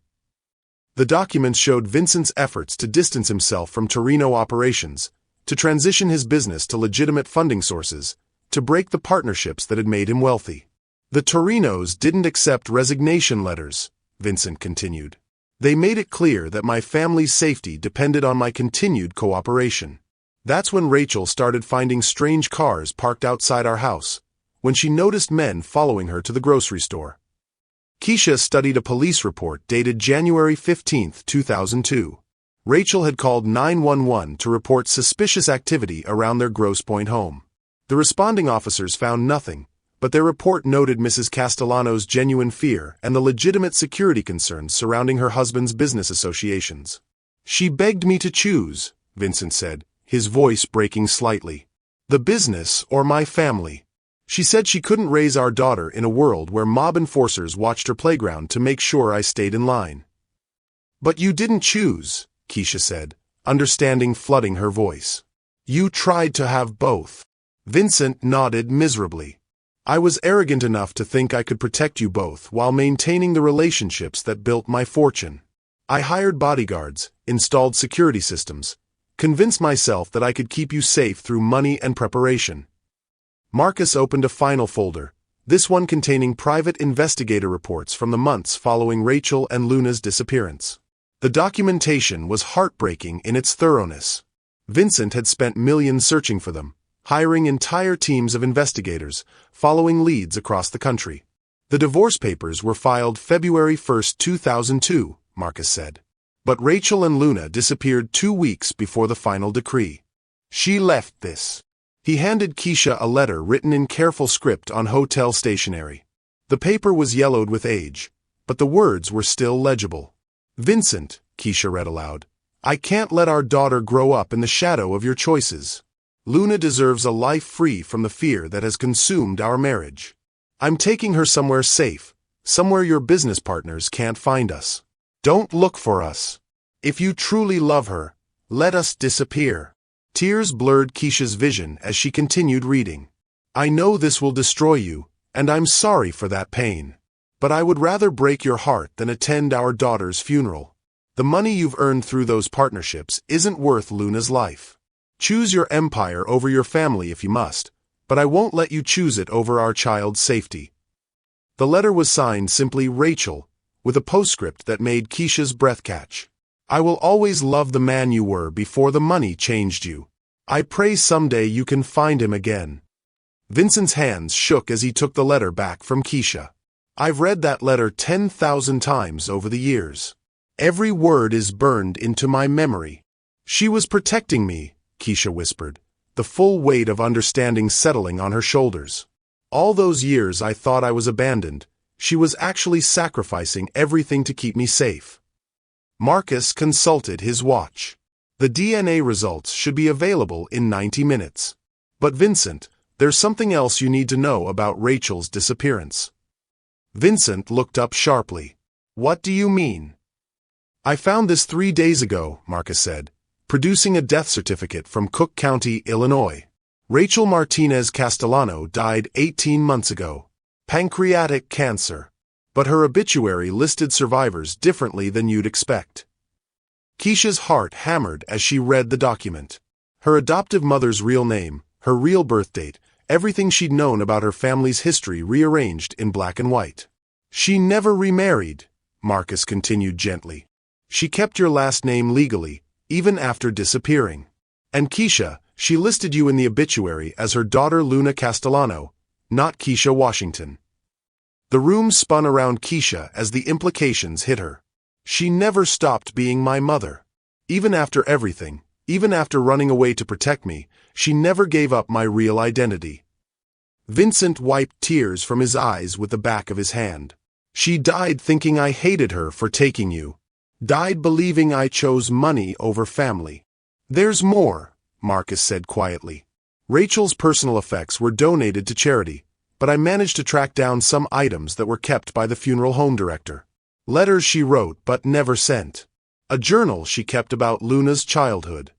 The documents showed Vincent's efforts to distance himself from Torino operations, to transition his business to legitimate funding sources, to break the partnerships that had made him wealthy. The Torinos didn't accept resignation letters, Vincent continued. They made it clear that my family's safety depended on my continued cooperation. That's when Rachel started finding strange cars parked outside our house, when she noticed men following her to the grocery store. Kesha studied a police report dated January 15, 2002. Rachel had called 911 to report suspicious activity around their Grosse Pointe home. The responding officers found nothing, but their report noted Mrs. Castellano's genuine fear and the legitimate security concerns surrounding her husband's business associations. She begged me to choose, Vincent said, his voice breaking slightly. The business or my family. She said she couldn't raise our daughter in a world where mob enforcers watched her playground to make sure I stayed in line. But you didn't choose, Kesha said, understanding flooding her voice. You tried to have both. Vincent nodded miserably. I was arrogant enough to think I could protect you both while maintaining the relationships that built my fortune. I hired bodyguards, installed security systems, convinced myself that I could keep you safe through money and preparation. Marcus opened a final folder, this one containing private investigator reports from the months following Rachel and Luna's disappearance. The documentation was heartbreaking in its thoroughness. Vincent had spent millions searching for them, hiring entire teams of investigators, following leads across the country. The divorce papers were filed February 1, 2002, Marcus said. But Rachel and Luna disappeared 2 weeks before the final decree. She left this. He handed Kesha a letter written in careful script on hotel stationery. The paper was yellowed with age, but the words were still legible. Vincent, Kesha read aloud, I can't let our daughter grow up in the shadow of your choices. Luna deserves a life free from the fear that has consumed our marriage. I'm taking her somewhere safe, somewhere your business partners can't find us. Don't look for us. If you truly love her, let us disappear. Tears blurred Kesha's vision as she continued reading. I know this will destroy you, and I'm sorry for that pain. But I would rather break your heart than attend our daughter's funeral. The money you've earned through those partnerships isn't worth Luna's life. Choose your empire over your family if you must, but I won't let you choose it over our child's safety. The letter was signed simply Rachel, with a postscript that made Kesha's breath catch. I will always love the man you were before the money changed you. I pray someday you can find him again. Vincent's hands shook as he took the letter back from Kesha. I've read that letter 10,000 times over the years. Every word is burned into my memory. She was protecting me, Kesha whispered, the full weight of understanding settling on her shoulders. All those years I thought I was abandoned, she was actually sacrificing everything to keep me safe. Marcus consulted his watch. The DNA results should be available in 90 minutes. But Vincent, there's something else you need to know about Rachel's disappearance. Vincent looked up sharply. What do you mean? I found this 3 days ago, Marcus said, producing a death certificate from Cook County, Illinois. Rachel Martinez Castellano died 18 months ago. Pancreatic cancer. But her obituary listed survivors differently than you'd expect. Kesha's heart hammered as she read the document. Her adoptive mother's real name, her real birth date, everything she'd known about her family's history rearranged in black and white. She never remarried, Marcus continued gently. She kept your last name legally, even after disappearing. And Kesha, she listed you in the obituary as her daughter Luna Castellano, not Kesha Washington. The room spun around Kesha as the implications hit her. She never stopped being my mother. Even after everything, even after running away to protect me, she never gave up my real identity. Vincent wiped tears from his eyes with the back of his hand. She died thinking I hated her for taking you. Died believing I chose money over family. There's more, Marcus said quietly. Rachel's personal effects were donated to charity, but I managed to track down some items that were kept by the funeral home director. Letters she wrote but never sent. A journal she kept about Luna's childhood.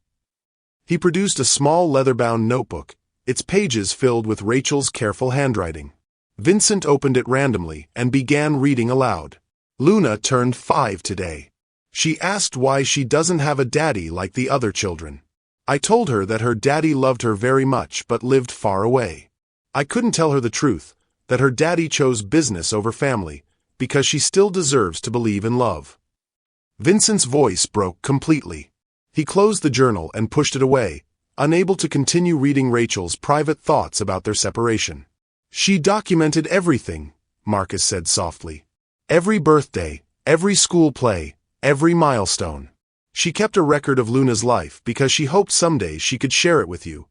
He produced a small leather-bound notebook, its pages filled with Rachel's careful handwriting. Vincent opened it randomly and began reading aloud. Luna turned 5 today. She asked why she doesn't have a daddy like the other children. I told her that her daddy loved her very much but lived far away. I couldn't tell her the truth, that her daddy chose business over family, because she still deserves to believe in love. Vincent's voice broke completely. He closed the journal and pushed it away, unable to continue reading Rachel's private thoughts about their separation. She documented everything, Marcus said softly. Every birthday, every school play, every milestone. She kept a record of Luna's life because she hoped someday she could share it with you.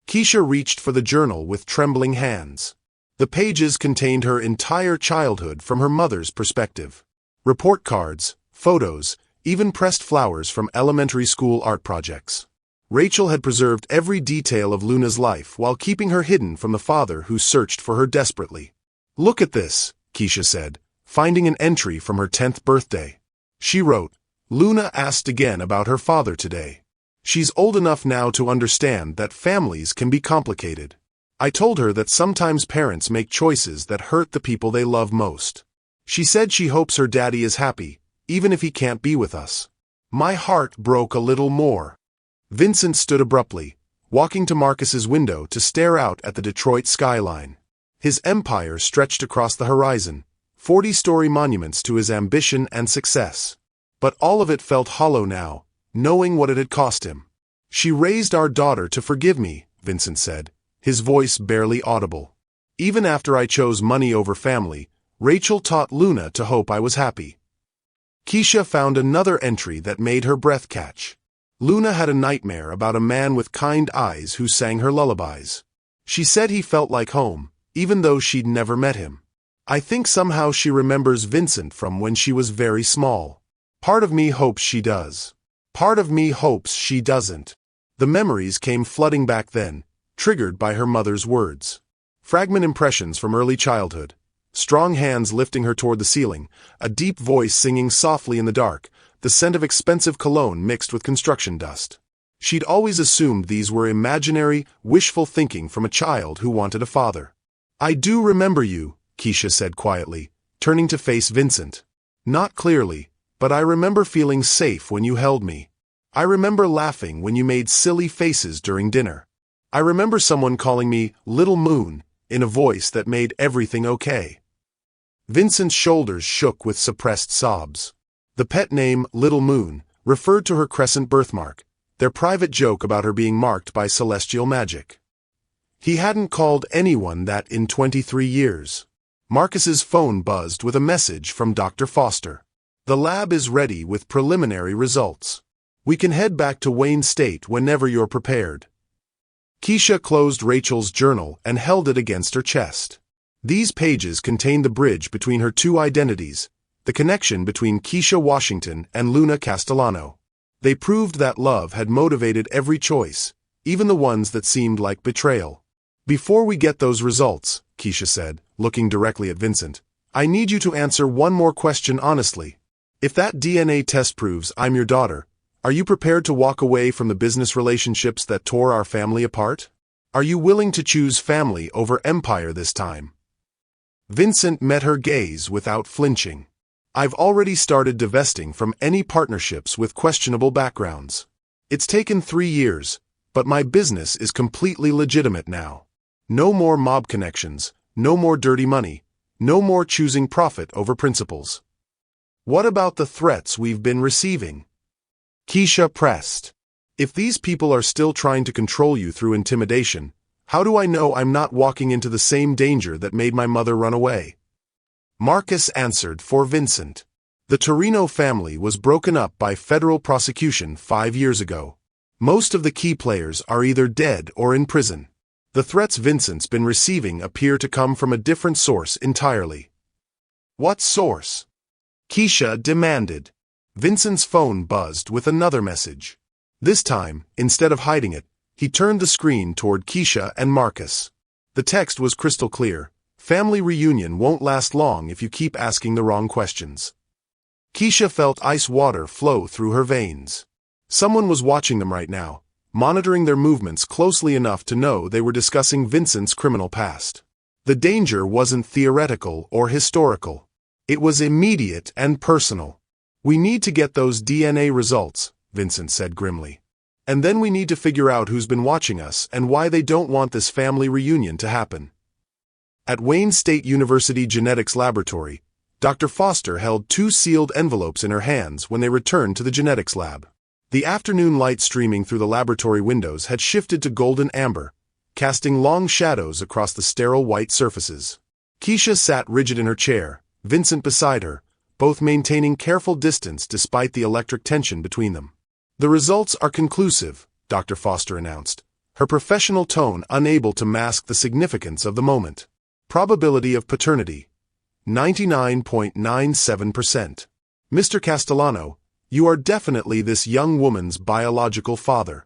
Kesha reached for the journal with trembling hands. The pages contained her entire childhood from her mother's perspective. Report cards, photos, even pressed flowers from elementary school art projects. Rachel had preserved every detail of Luna's life while keeping her hidden from the father who searched for her desperately. Look at this, Kesha said, finding an entry from her 10th birthday. She wrote, Luna asked again about her father today. She's old enough now to understand that families can be complicated. I told her that sometimes parents make choices that hurt the people they love most. She said she hopes her daddy is happy, even if he can't be with us. My heart broke a little more. Vincent stood abruptly, walking to Marcus's window to stare out at the Detroit skyline. His empire stretched across the horizon, 40-story monuments to his ambition and success. But all of it felt hollow now, knowing what it had cost him. She raised our daughter to forgive me, Vincent said, his voice barely audible. Even after I chose money over family, Rachel taught Luna to hope I was happy. Kesha found another entry that made her breath catch. Luna had a nightmare about a man with kind eyes who sang her lullabies. She said he felt like home, even though she'd never met him. I think somehow she remembers Vincent from when she was very small. Part of me hopes she does. Part of me hopes she doesn't. The memories came flooding back then, triggered by her mother's words. Fragment impressions from early childhood. Strong hands lifting her toward the ceiling, a deep voice singing softly in the dark, the scent of expensive cologne mixed with construction dust. She'd always assumed these were imaginary, wishful thinking from a child who wanted a father. I do remember you, Kesha said quietly, turning to face Vincent. Not clearly, but I remember feeling safe when you held me. I remember laughing when you made silly faces during dinner. I remember someone calling me Little Moon in a voice that made everything okay. Vincent's shoulders shook with suppressed sobs. The pet name Little Moon referred to her crescent birthmark, their private joke about her being marked by celestial magic. He hadn't called anyone that in 23 years. Marcus's phone buzzed with a message from Dr. Foster. The lab is ready with preliminary results. We can head back to Wayne State whenever you're prepared. Kesha closed Rachel's journal and held it against her chest. These pages contained the bridge between her two identities, the connection between Kesha Washington and Luna Castellano. They proved that love had motivated every choice, even the ones that seemed like betrayal. Before we get those results, Kesha said, looking directly at Vincent, I need you to answer one more question honestly. If that DNA test proves I'm your daughter, are you prepared to walk away from the business relationships that tore our family apart? Are you willing to choose family over empire this time? Vincent met her gaze without flinching. I've already started divesting from any partnerships with questionable backgrounds. It's taken 3 years, but my business is completely legitimate now. No more mob connections, no more dirty money, no more choosing profit over principles. What about the threats we've been receiving? Kesha pressed. If these people are still trying to control you through intimidation, how do I know I'm not walking into the same danger that made my mother run away? Marcus answered for Vincent. The Torino family was broken up by federal prosecution 5 years ago. Most of the key players are either dead or in prison. The threats Vincent's been receiving appear to come from a different source entirely. What source? Kesha demanded. Vincent's phone buzzed with another message. This time, instead of hiding it, he turned the screen toward Kesha and Marcus. The text was crystal clear. Family reunion won't last long if you keep asking the wrong questions. Kesha felt ice water flow through her veins. Someone was watching them right now, monitoring their movements closely enough to know they were discussing Vincent's criminal past. The danger wasn't theoretical or historical. It was immediate and personal. "We need to get those DNA results," Vincent said grimly. "And then we need to figure out who's been watching us and why they don't want this family reunion to happen." At Wayne State University Genetics Laboratory, Dr. Foster held 2 sealed envelopes in her hands when they returned to the genetics lab. The afternoon light streaming through the laboratory windows had shifted to golden amber, casting long shadows across the sterile white surfaces. Kesha sat rigid in her chair, Vincent beside her, both maintaining careful distance despite the electric tension between them. "The results are conclusive," Dr. Foster announced, her professional tone unable to mask the significance of the moment. "Probability of paternity: 99.97%. Mr. Castellano, you are definitely this young woman's biological father."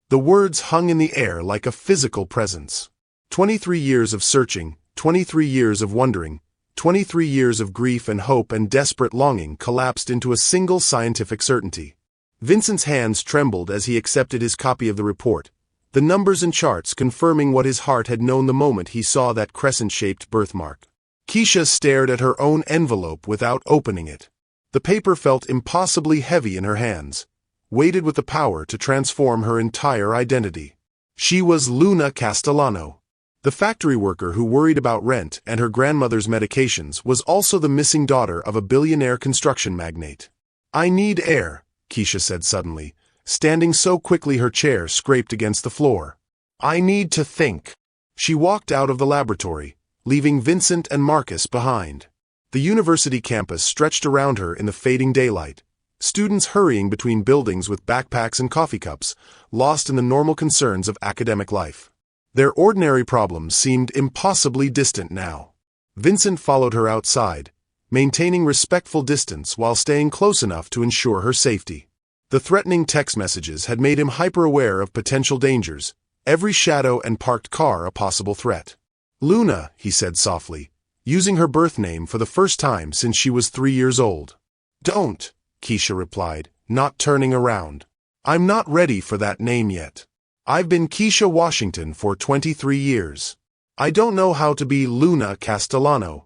The words hung in the air like a physical presence. 23 years of searching, 23 years of wondering, 23 years of grief and hope and desperate longing collapsed into a single scientific certainty. Vincent's hands trembled as he accepted his copy of the report, the numbers and charts confirming what his heart had known the moment he saw that crescent-shaped birthmark. Kesha stared at her own envelope without opening it. The paper felt impossibly heavy in her hands, weighted with the power to transform her entire identity. She was Luna Castellano. The factory worker who worried about rent and her grandmother's medications was also the missing daughter of a billionaire construction magnate. "I need air," Kesha said suddenly, standing so quickly her chair scraped against the floor. "I need to think." She walked out of the laboratory, leaving Vincent and Marcus behind. The university campus stretched around her in the fading daylight, students hurrying between buildings with backpacks and coffee cups, lost in the normal concerns of academic life. Their ordinary problems seemed impossibly distant now. Vincent followed her outside, maintaining respectful distance while staying close enough to ensure her safety. The threatening text messages had made him hyper-aware of potential dangers, every shadow and parked car a possible threat. "Luna," he said softly, using her birth name for the first time since she was 3 years old. "Don't," Kesha replied, not turning around. "I'm not ready for that name yet. I've been Kesha Washington for 23 years. I don't know how to be Luna Castellano."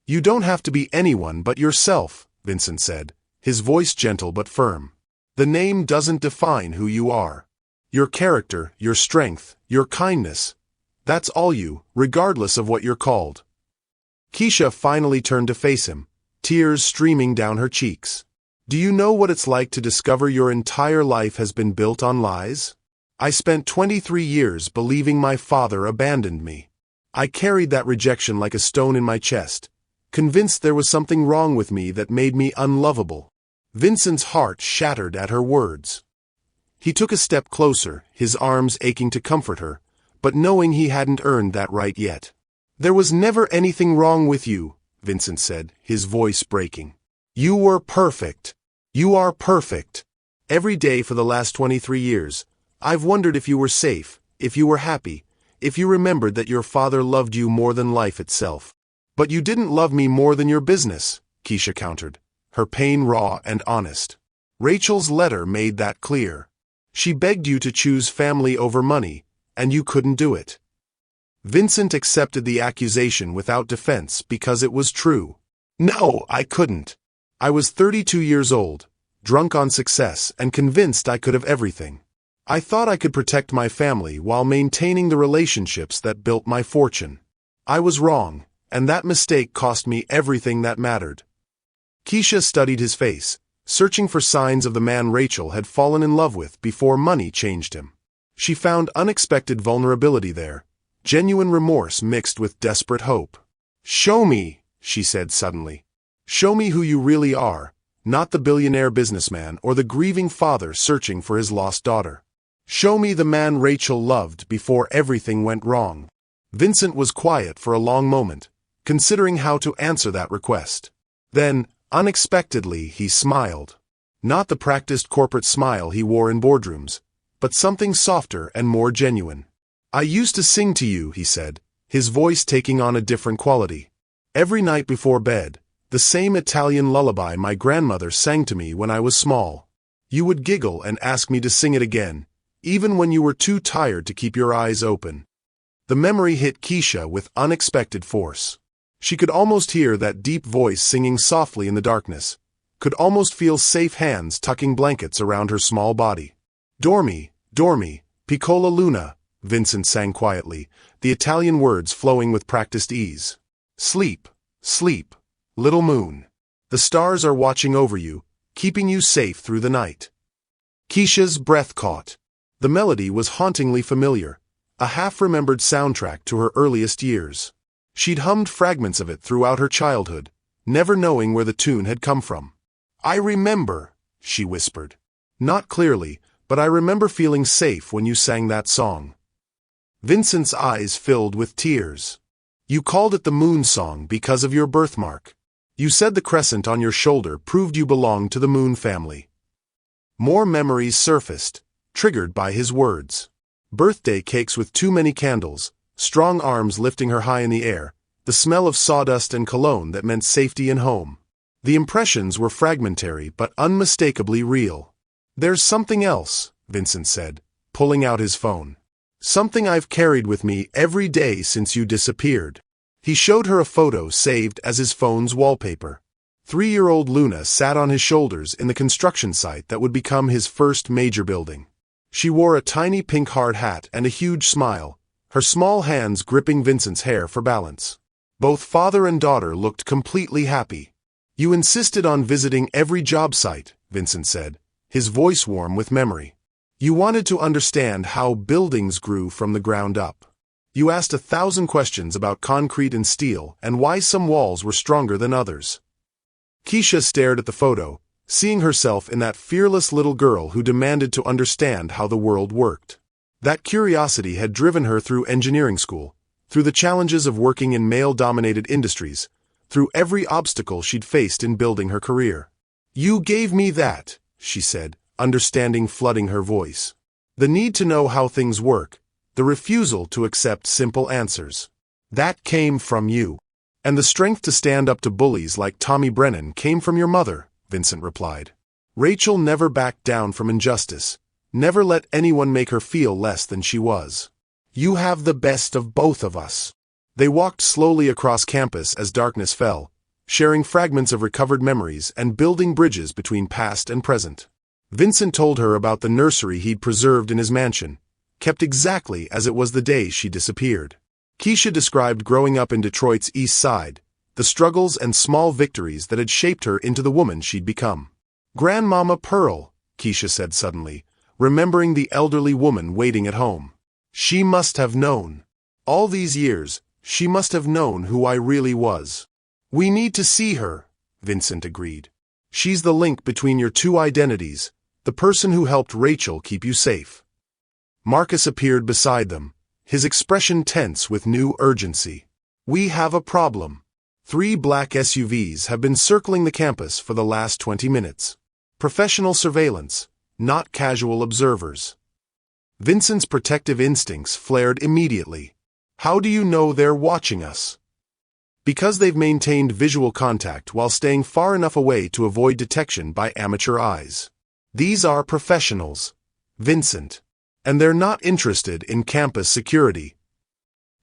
"You don't have to be anyone but yourself," Vincent said, his voice gentle but firm. "The name doesn't define who you are. Your character, your strength, your kindness, that's all you, regardless of what you're called." Kesha finally turned to face him, tears streaming down her cheeks. "Do you know what it's like to discover your entire life has been built on lies? I spent 23 years believing my father abandoned me. I carried that rejection like a stone in my chest, convinced there was something wrong with me that made me unlovable." Vincent's heart shattered at her words. He took a step closer, his arms aching to comfort her, but knowing he hadn't earned that right yet. "There was never anything wrong with you," Vincent said, his voice breaking. "You were perfect. You are perfect. Every day for the last 23 years, I've wondered if you were safe, if you were happy, if you remembered that your father loved you more than life itself. But you didn't love me more than your business," Kesha countered, her pain raw and honest. "Rachel's letter made that clear. She begged you to choose family over money, and you couldn't do it." Vincent accepted the accusation without defense because it was true. "No, I couldn't. I was 32 years old, drunk on success, and convinced I could have everything. I thought I could protect my family while maintaining the relationships that built my fortune. I was wrong, and that mistake cost me everything that mattered." Kesha studied his face, searching for signs of the man Rachel had fallen in love with before money changed him. She found unexpected vulnerability there, genuine remorse mixed with desperate hope. "Show me," she said suddenly. "Show me who you really are, not the billionaire businessman or the grieving father searching for his lost daughter. Show me the man Rachel loved before everything went wrong." Vincent was quiet for a long moment, considering how to answer that request. Then, unexpectedly, he smiled. Not the practiced corporate smile he wore in boardrooms, but something softer and more genuine. "I used to sing to you," he said, his voice taking on a different quality. "Every night before bed, The same Italian lullaby my grandmother sang to me when I was small. You would giggle and ask me to sing it again, even when you were too tired to keep your eyes open. The memory hit Kesha with unexpected force. She could almost hear that deep voice singing softly in the darkness, could almost feel safe hands tucking blankets around her small body. Dormi, dormi, piccola luna, Vincent sang quietly, the Italian words flowing with practiced ease. Sleep, sleep, little moon. The stars are watching over you, keeping you safe through the night. Kesha's breath caught. The melody was hauntingly familiar, a half-remembered soundtrack to her earliest years. She'd hummed fragments of it throughout her childhood, never knowing where the tune had come from. I remember, she whispered. Not clearly, but I remember feeling safe when you sang that song. Vincent's eyes filled with tears. You called it the Moon Song because of your birthmark. You said the crescent on your shoulder proved you belonged to the Moon family. More memories surfaced, triggered by his words. Birthday cakes with too many candles, strong arms lifting her high in the air, the smell of sawdust and cologne that meant safety and home. The impressions were fragmentary but unmistakably real. There's something else, Vincent said, pulling out his phone. Something I've carried with me every day since you disappeared. He showed her a photo saved as his phone's wallpaper. 3-year-old Luna sat on his shoulders in the construction site that would become his first major building. She wore a tiny pink hard hat and a huge smile, her small hands gripping Vincent's hair for balance. Both father and daughter looked completely happy. You insisted on visiting every job site, Vincent said, his voice warm with memory. You wanted to understand how buildings grew from the ground up. You asked 1,000 questions about concrete and steel and why some walls were stronger than others. Kesha stared at the photo, seeing herself in that fearless little girl who demanded to understand how the world worked. That curiosity had driven her through engineering school, through the challenges of working in male-dominated industries, through every obstacle she'd faced in building her career. You gave me that, she said, understanding flooding her voice. The need to know how things work, the refusal to accept simple answers. That came from you. And the strength to stand up to bullies like Tommy Brennan came from your mother, Vincent replied. Rachel never backed down from injustice, never let anyone make her feel less than she was. You have the best of both of us. They walked slowly across campus as darkness fell, sharing fragments of recovered memories and building bridges between past and present. Vincent told her about the nursery he'd preserved in his mansion, kept exactly as it was the day she disappeared. Kesha described growing up in Detroit's East Side, the struggles and small victories that had shaped her into the woman she'd become. Grandmama Pearl, Kesha said suddenly, remembering the elderly woman waiting at home. She must have known. All these years, she must have known who I really was. We need to see her, Vincent agreed. She's the link between your two identities, the person who helped Rachel keep you safe. Marcus appeared beside them, his expression tense with new urgency. We have a problem. 3 black SUVs have been circling the campus for the last 20 minutes. Professional surveillance, not casual observers. Vincent's protective instincts flared immediately. How do you know they're watching us? Because they've maintained visual contact while staying far enough away to avoid detection by amateur eyes. These are professionals, Vincent. And they're not interested in campus security.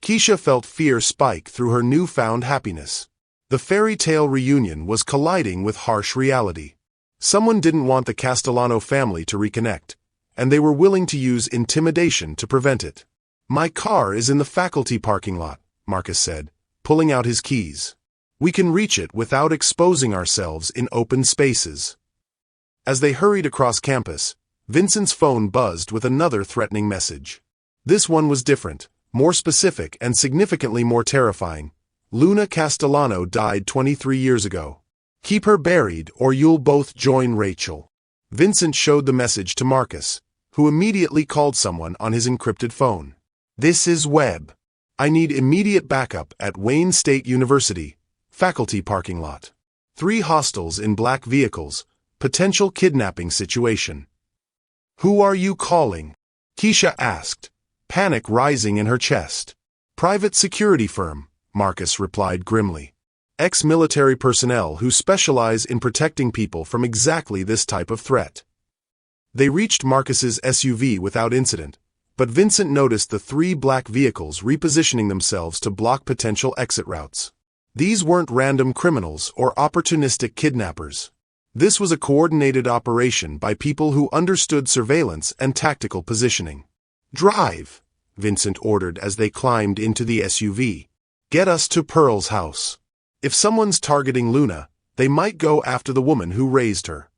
Kesha felt fear spike through her newfound happiness. The fairy tale reunion was colliding with harsh reality. Someone didn't want the Castellano family to reconnect, and they were willing to use intimidation to prevent it. My car is in the faculty parking lot, Marcus said, pulling out his keys. We can reach it without exposing ourselves in open spaces. As they hurried across campus, Vincent's phone buzzed with another threatening message. This one was different, more specific and significantly more terrifying. Luna Castellano died 23 years ago. Keep her buried or you'll both join Rachel. Vincent showed the message to Marcus, who immediately called someone on his encrypted phone. This is Webb. I need immediate backup at Wayne State University, faculty parking lot. 3 hostiles in black vehicles, potential kidnapping situation. Who are you calling? Kesha asked, panic rising in her chest. Private security firm, Marcus replied grimly. ex-military personnel who specialize in protecting people from exactly this type of threat. They reached Marcus's SUV without incident, but Vincent noticed the 3 black vehicles repositioning themselves to block potential exit routes. These weren't random criminals or opportunistic kidnappers. This was a coordinated operation by people who understood surveillance and tactical positioning. "Drive," Vincent ordered as they climbed into the SUV. "Get us to Pearl's house. If someone's targeting Luna, they might go after the woman who raised her."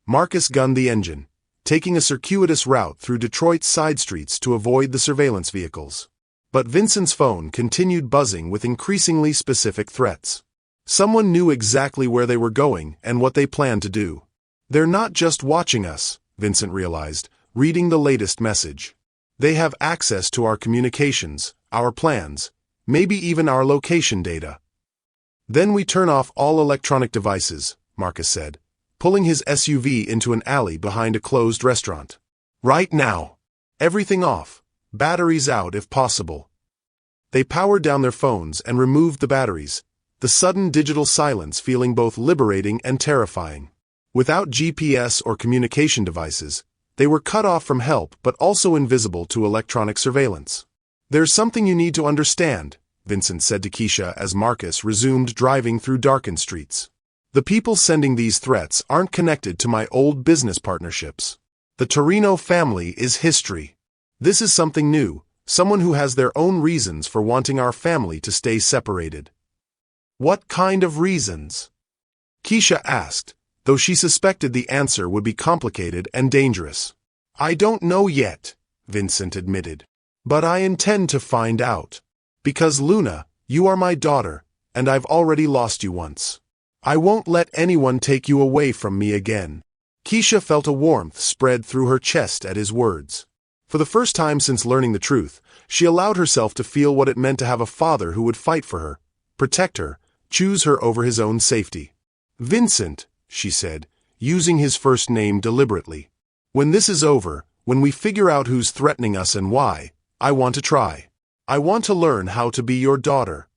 Marcus gunned the engine, taking a circuitous route through Detroit's side streets to avoid the surveillance vehicles. But Vincent's phone continued buzzing with increasingly specific threats. Someone knew exactly where they were going and what they planned to do. "They're not just watching us," Vincent realized, reading the latest message. "They have access to our communications, our plans, maybe even our location data." "Then we turn off all electronic devices," Marcus said, pulling his SUV into an alley behind a closed restaurant. "Right now. Everything off. Batteries out if possible." They powered down their phones and removed the batteries, the sudden digital silence feeling both liberating and terrifying. Without GPS or communication devices, they were cut off from help but also invisible to electronic surveillance. "There's something you need to understand," Vincent said to Kesha as Marcus resumed driving through darkened streets. "The people sending these threats aren't connected to my old business partnerships. The Torino family is history. This is something new, someone who has their own reasons for wanting our family to stay separated." "What kind of reasons?" Kesha asked, though she suspected the answer would be complicated and dangerous. "I don't know yet," Vincent admitted. "But I intend to find out. Because Luna, you are my daughter, and I've already lost you once. I won't let anyone take you away from me again." Kesha felt a warmth spread through her chest at his words. For the first time since learning the truth, she allowed herself to feel what it meant to have a father who would fight for her, protect her, choose her over his own safety. "Vincent," she said, using his first name deliberately. "When this is over, when we figure out who's threatening us and why, I want to try. I want to learn how to be your daughter."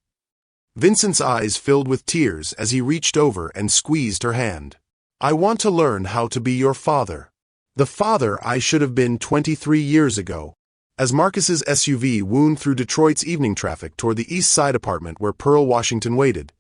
Vincent's eyes filled with tears as he reached over and squeezed her hand. "I want to learn how to be your father. The father I should have been 23 years ago." As Marcus's SUV wound through Detroit's evening traffic toward the East Side apartment where Pearl Washington waited,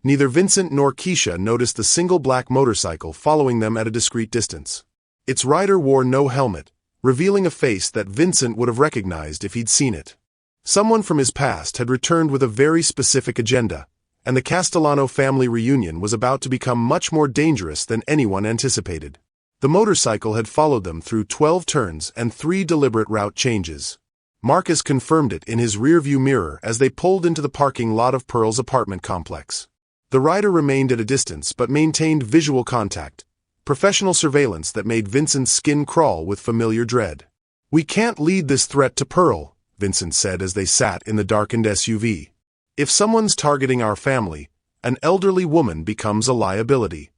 neither Vincent nor Kesha noticed the single black motorcycle following them at a discreet distance. Its rider wore no helmet, revealing a face that Vincent would have recognized if he'd seen it. Someone from his past had returned with a very specific agenda, and the Castellano family reunion was about to become much more dangerous than anyone anticipated. The motorcycle had followed them through 12 turns and 3 deliberate route changes. Marcus confirmed it in his rearview mirror as they pulled into the parking lot of Pearl's apartment complex. The rider remained at a distance but maintained visual contact, professional surveillance that made Vincent's skin crawl with familiar dread. "We can't lead this threat to Pearl," Vincent said as they sat in the darkened SUV. "If someone's targeting our family, an elderly woman becomes a liability."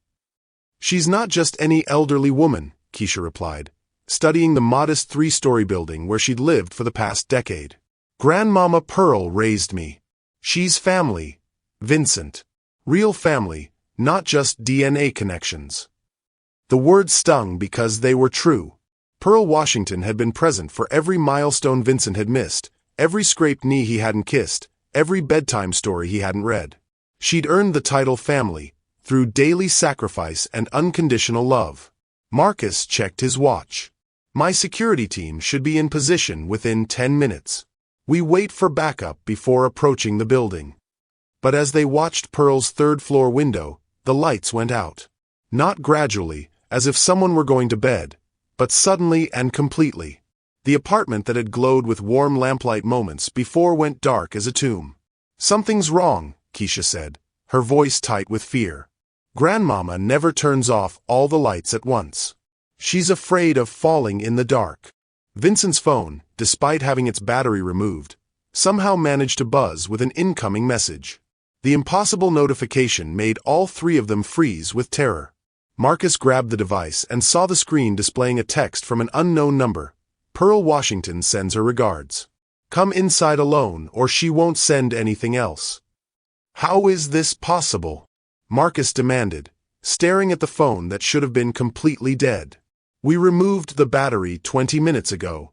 "She's not just any elderly woman," Kesha replied, studying the modest 3-story building where she'd lived for the past decade. "Grandmama Pearl raised me. She's family, Vincent. Real family, not just DNA connections." The words stung because they were true. Pearl Washington had been present for every milestone Vincent had missed, every scraped knee he hadn't kissed, every bedtime story he hadn't read. She'd earned the title family, through daily sacrifice and unconditional love. Marcus checked his watch. "My security team should be in position within 10 minutes. We wait for backup before approaching the building." But as they watched Pearl's 3rd-floor window, the lights went out. Not gradually, as if someone were going to bed, but suddenly and completely. The apartment that had glowed with warm lamplight moments before went dark as a tomb. "Something's wrong," Kesha said, her voice tight with fear. "Grandmama never turns off all the lights at once. She's afraid of falling in the dark." Vincent's phone, despite having its battery removed, somehow managed to buzz with an incoming message. The impossible notification made all 3 of them freeze with terror. Marcus grabbed the device and saw the screen displaying a text from an unknown number. "Pearl Washington sends her regards. Come inside alone or she won't send anything else." How is this possible? Marcus demanded, staring at the phone that should have been completely dead. We removed the battery 20 minutes ago.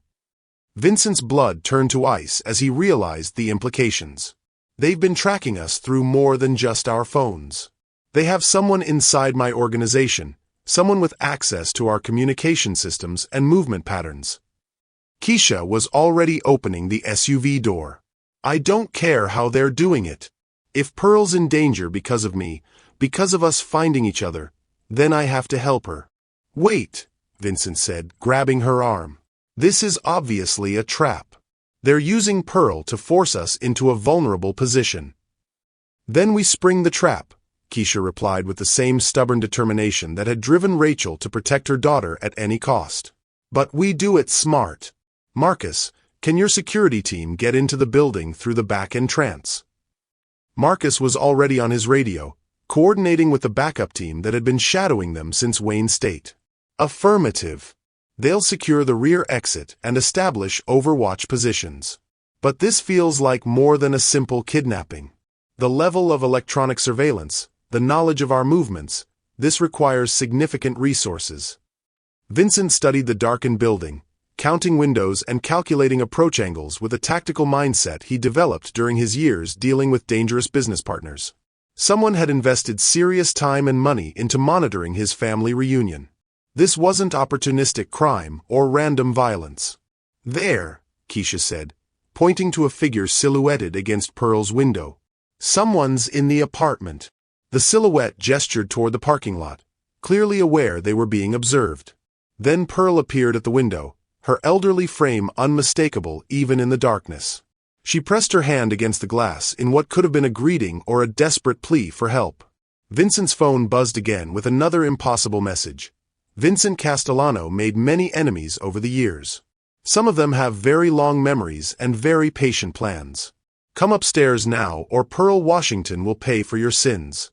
Vincent's blood turned to ice as he realized the implications. They've been tracking us through more than just our phones. They have someone inside my organization, someone with access to our communication systems and movement patterns. Kesha was already opening the SUV door. I don't care how they're doing it. If Pearl's in danger because of me, because of us finding each other, then I have to help her. Wait, Vincent said, grabbing her arm. This is obviously a trap. They're using Pearl to force us into a vulnerable position. Then we spring the trap, Kesha replied with the same stubborn determination that had driven Rachel to protect her daughter at any cost. But we do it smart. Marcus, can your security team get into the building through the back entrance? Marcus was already on his radio, coordinating with the backup team that had been shadowing them since Wayne State. Affirmative. They'll secure the rear exit and establish overwatch positions. But this feels like more than a simple kidnapping. The level of electronic surveillance, the knowledge of our movements, this requires significant resources. Vincent studied the darkened building, counting windows and calculating approach angles with a tactical mindset he developed during his years dealing with dangerous business partners. Someone had invested serious time and money into monitoring his family reunion. This wasn't opportunistic crime or random violence. There, Kesha said, pointing to a figure silhouetted against Pearl's window. Someone's in the apartment. The silhouette gestured toward the parking lot, clearly aware they were being observed. Then Pearl appeared at the window, her elderly frame unmistakable even in the darkness. She pressed her hand against the glass in what could have been a greeting or a desperate plea for help. Vincent's phone buzzed again with another impossible message. Vincent Castellano made many enemies over the years. Some of them have very long memories and very patient plans. Come upstairs now or Pearl Washington will pay for your sins.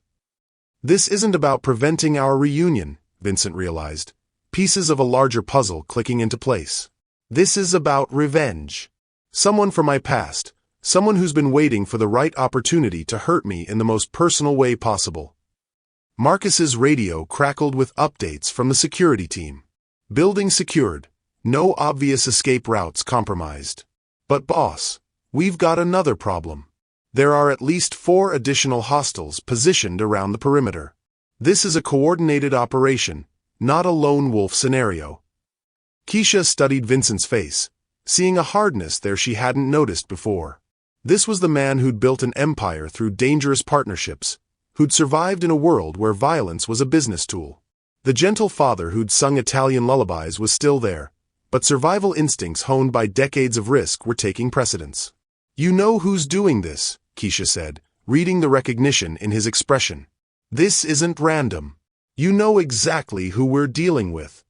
This isn't about preventing our reunion, Vincent realized, pieces of a larger puzzle clicking into place. This is about revenge. Someone from my past, someone who's been waiting for the right opportunity to hurt me in the most personal way possible. Marcus's radio crackled with updates from the security team. Building secured. No obvious escape routes compromised. But boss, we've got another problem. There are at least 4 additional hostiles positioned around the perimeter. This is a coordinated operation, not a lone wolf scenario. Kesha studied Vincent's face, seeing a hardness there she hadn't noticed before. This was the man who'd built an empire through dangerous partnerships, who'd survived in a world where violence was a business tool. The gentle father who'd sung Italian lullabies was still there, but survival instincts honed by decades of risk were taking precedence. You know who's doing this, Kesha said, reading the recognition in his expression. This isn't random. You know exactly who we're dealing with.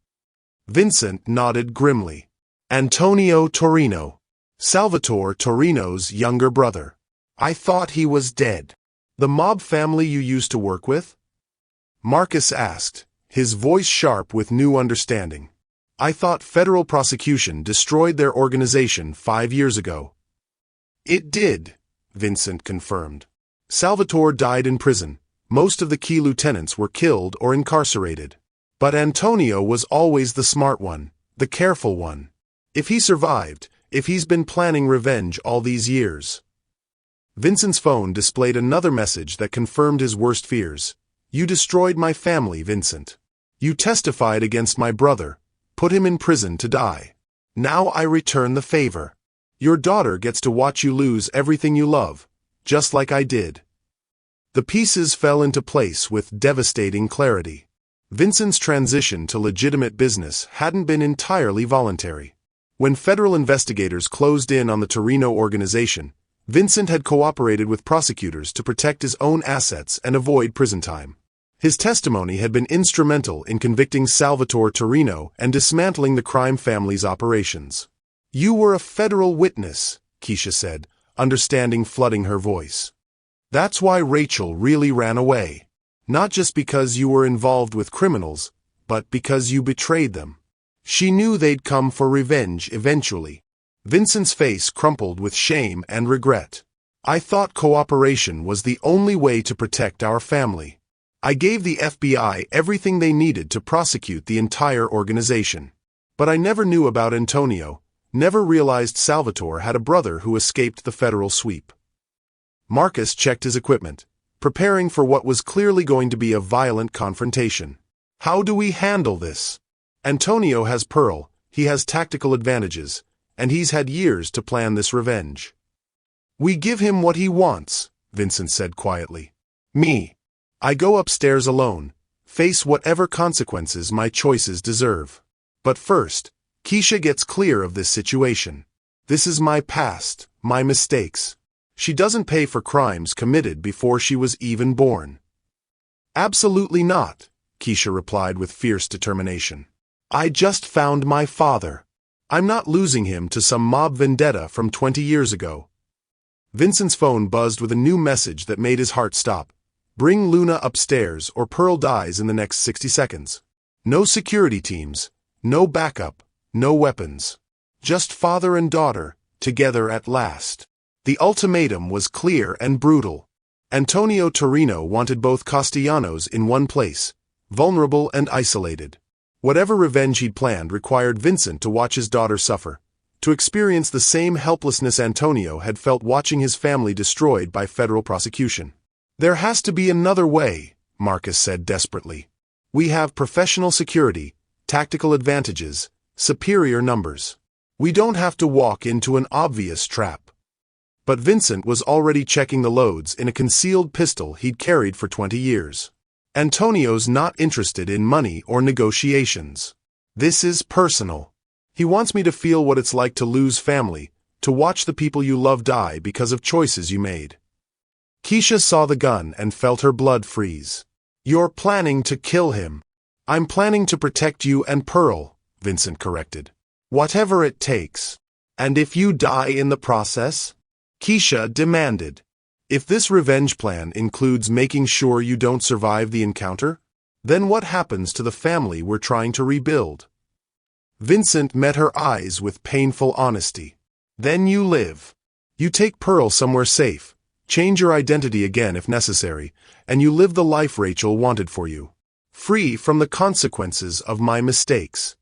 Vincent nodded grimly. Antonio Torino. Salvatore Torino's younger brother. I thought he was dead. The mob family you used to work with? Marcus asked, his voice sharp with new understanding. I thought federal prosecution destroyed their organization 5 years ago. It did, Vincent confirmed. Salvatore died in prison. Most of the key lieutenants were killed or incarcerated. But Antonio was always the smart one, the careful one. If he survived, if he's been planning revenge all these years. Vincent's phone displayed another message that confirmed his worst fears. You destroyed my family, Vincent. You testified against my brother, put him in prison to die. Now I return the favor. Your daughter gets to watch you lose everything you love, just like I did. The pieces fell into place with devastating clarity. Vincent's transition to legitimate business hadn't been entirely voluntary. When federal investigators closed in on the Torino organization, Vincent had cooperated with prosecutors to protect his own assets and avoid prison time. His testimony had been instrumental in convicting Salvatore Torino and dismantling the crime family's operations. You were a federal witness, Kesha said, understanding flooding her voice. That's why Rachel really ran away. Not just because you were involved with criminals, but because you betrayed them. She knew they'd come for revenge eventually. Vincent's face crumpled with shame and regret. I thought cooperation was the only way to protect our family. I gave the FBI everything they needed to prosecute the entire organization. But I never knew about Antonio, never realized Salvatore had a brother who escaped the federal sweep. Marcus checked his equipment, preparing for what was clearly going to be a violent confrontation. How do we handle this? Antonio has Pearl, he has tactical advantages, and he's had years to plan this revenge. We give him what he wants, Vincent said quietly. Me. I go upstairs alone, face whatever consequences my choices deserve. But first, Kesha gets clear of this situation. This is my past, my mistakes. She doesn't pay for crimes committed before she was even born. Absolutely not, Kesha replied with fierce determination. I just found my father. I'm not losing him to some mob vendetta from 20 years ago. Vincent's phone buzzed with a new message that made his heart stop. Bring Luna upstairs or Pearl dies in the next 60 seconds. No security teams, no backup, no weapons. Just father and daughter, together at last. The ultimatum was clear and brutal. Antonio Torino wanted both Castellanos in one place, vulnerable and isolated. Whatever revenge he'd planned required Vincent to watch his daughter suffer, to experience the same helplessness Antonio had felt watching his family destroyed by federal prosecution. There has to be another way, Marcus said desperately. We have professional security, tactical advantages, superior numbers. We don't have to walk into an obvious trap. But Vincent was already checking the loads in a concealed pistol he'd carried for 20 years. Antonio's not interested in money or negotiations. This is personal. He wants me to feel what it's like to lose family, to watch the people you love die because of choices you made. Kesha saw the gun and felt her blood freeze. You're planning to kill him. I'm planning to protect you and Pearl, Vincent corrected. Whatever it takes. And if you die in the process? Kesha demanded. If this revenge plan includes making sure you don't survive the encounter, then what happens to the family we're trying to rebuild? Vincent met her eyes with painful honesty. Then you live. You take Pearl somewhere safe, change your identity again if necessary, and you live the life Rachel wanted for you. Free from the consequences of my mistakes.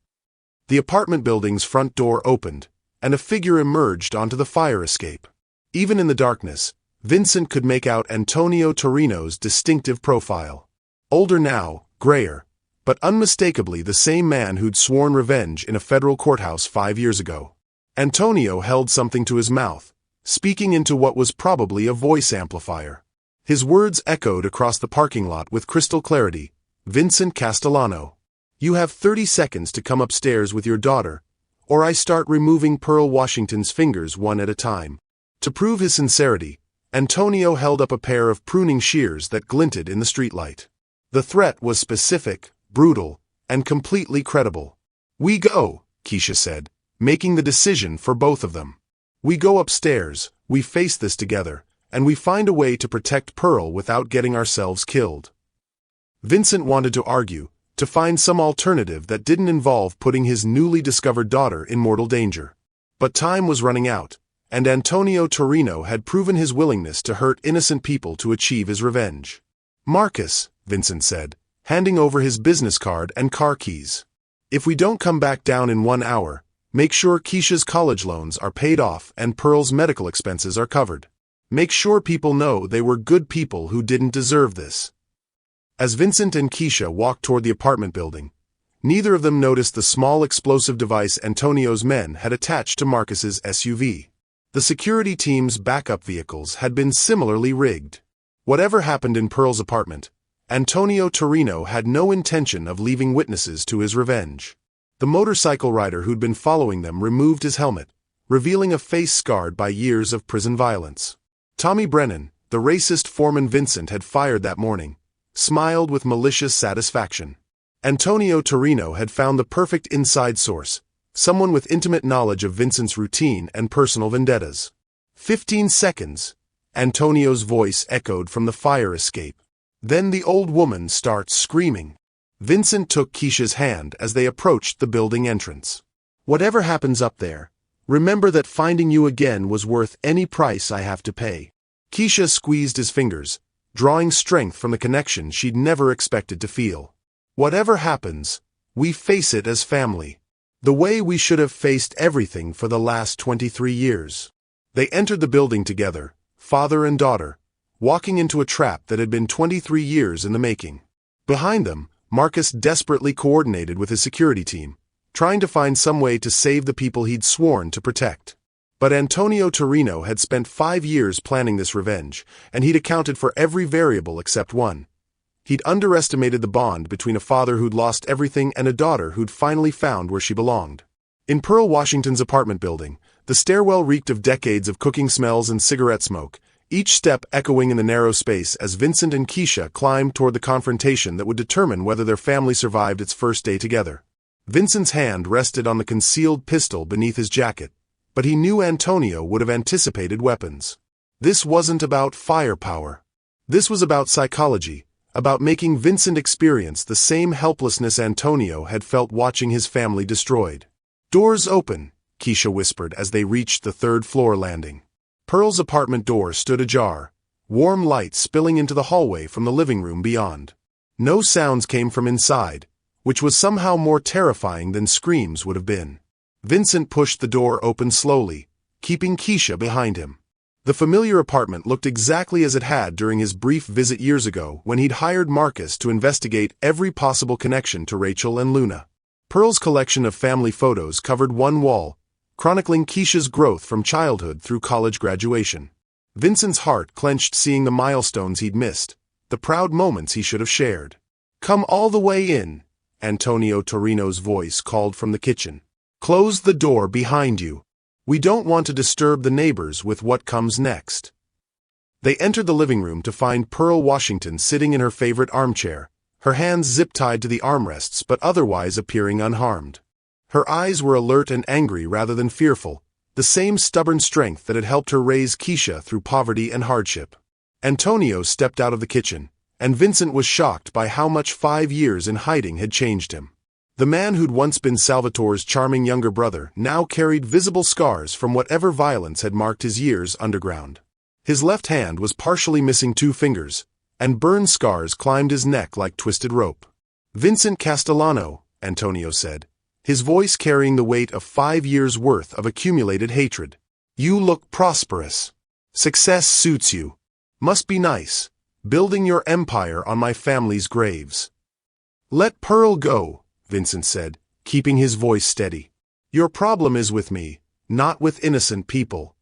The apartment building's front door opened, and a figure emerged onto the fire escape. Even in the darkness, Vincent could make out Antonio Torino's distinctive profile. Older now, grayer, but unmistakably the same man who'd sworn revenge in a federal courthouse 5 years ago. Antonio held something to his mouth, speaking into what was probably a voice amplifier. His words echoed across the parking lot with crystal clarity. Vincent Castellano. You have 30 seconds to come upstairs with your daughter, or I start removing Pearl Washington's fingers one at a time. To prove his sincerity, Antonio held up a pair of pruning shears that glinted in the streetlight. The threat was specific, brutal, and completely credible. We go, Kesha said, making the decision for both of them. We go upstairs, we face this together, and we find a way to protect Pearl without getting ourselves killed. Vincent wanted to argue, to find some alternative that didn't involve putting his newly discovered daughter in mortal danger. But time was running out, and Antonio Torino had proven his willingness to hurt innocent people to achieve his revenge. Marcus, Vincent said, handing over his business card and car keys. If we don't come back down in 1 hour, make sure Kesha's college loans are paid off and Pearl's medical expenses are covered. Make sure people know they were good people who didn't deserve this. As Vincent and Kesha walked toward the apartment building, neither of them noticed the small explosive device Antonio's men had attached to Marcus's SUV. The security team's backup vehicles had been similarly rigged. Whatever happened in Pearl's apartment, Antonio Torino had no intention of leaving witnesses to his revenge. The motorcycle rider who'd been following them removed his helmet, revealing a face scarred by years of prison violence. Tommy Brennan, the racist foreman Vincent had fired that morning, smiled with malicious satisfaction. Antonio Torino had found the perfect inside source, someone with intimate knowledge of Vincent's routine and personal vendettas. 15 seconds, Antonio's voice echoed from the fire escape. Then the old woman starts screaming. Vincent took Kesha's hand as they approached the building entrance. Whatever happens up there, remember that finding you again was worth any price I have to pay. Kesha squeezed his fingers, drawing strength from the connection she'd never expected to feel. Whatever happens, we face it as family. The way we should have faced everything for the last 23 years. They entered the building together, father and daughter, walking into a trap that had been 23 years in the making. Behind them, Marcus desperately coordinated with his security team, trying to find some way to save the people he'd sworn to protect. But Antonio Torino had spent 5 years planning this revenge, and he'd accounted for every variable except one. He'd underestimated the bond between a father who'd lost everything and a daughter who'd finally found where she belonged. In Pearl Washington's apartment building, the stairwell reeked of decades of cooking smells and cigarette smoke, each step echoing in the narrow space as Vincent and Kesha climbed toward the confrontation that would determine whether their family survived its first day together. Vincent's hand rested on the concealed pistol beneath his jacket, but he knew Antonio would have anticipated weapons. This wasn't about firepower. This was about psychology, about making Vincent experience the same helplessness Antonio had felt watching his family destroyed. "Doors open," Kesha whispered as they reached the third-floor landing. Pearl's apartment door stood ajar, warm light spilling into the hallway from the living room beyond. No sounds came from inside, which was somehow more terrifying than screams would have been. Vincent pushed the door open slowly, keeping Kesha behind him. The familiar apartment looked exactly as it had during his brief visit years ago when he'd hired Marcus to investigate every possible connection to Rachel and Luna. Pearl's collection of family photos covered one wall, chronicling Kesha's growth from childhood through college graduation. Vincent's heart clenched seeing the milestones he'd missed, the proud moments he should have shared. "Come all the way in," Antonio Torino's voice called from the kitchen. "Close the door behind you. We don't want to disturb the neighbors with what comes next." They entered the living room to find Pearl Washington sitting in her favorite armchair, her hands zip-tied to the armrests but otherwise appearing unharmed. Her eyes were alert and angry rather than fearful, the same stubborn strength that had helped her raise Kesha through poverty and hardship. Antonio stepped out of the kitchen, and Vincent was shocked by how much 5 years in hiding had changed him. The man who'd once been Salvatore's charming younger brother now carried visible scars from whatever violence had marked his years underground. His left hand was partially missing 2 fingers, and burn scars climbed his neck like twisted rope. "Vincent Castellano," Antonio said, his voice carrying the weight of 5 years' worth of accumulated hatred. "You look prosperous. Success suits you. Must be nice, building your empire on my family's graves." "Let Pearl go," Vincent said, keeping his voice steady. "Your problem is with me, not with innocent people."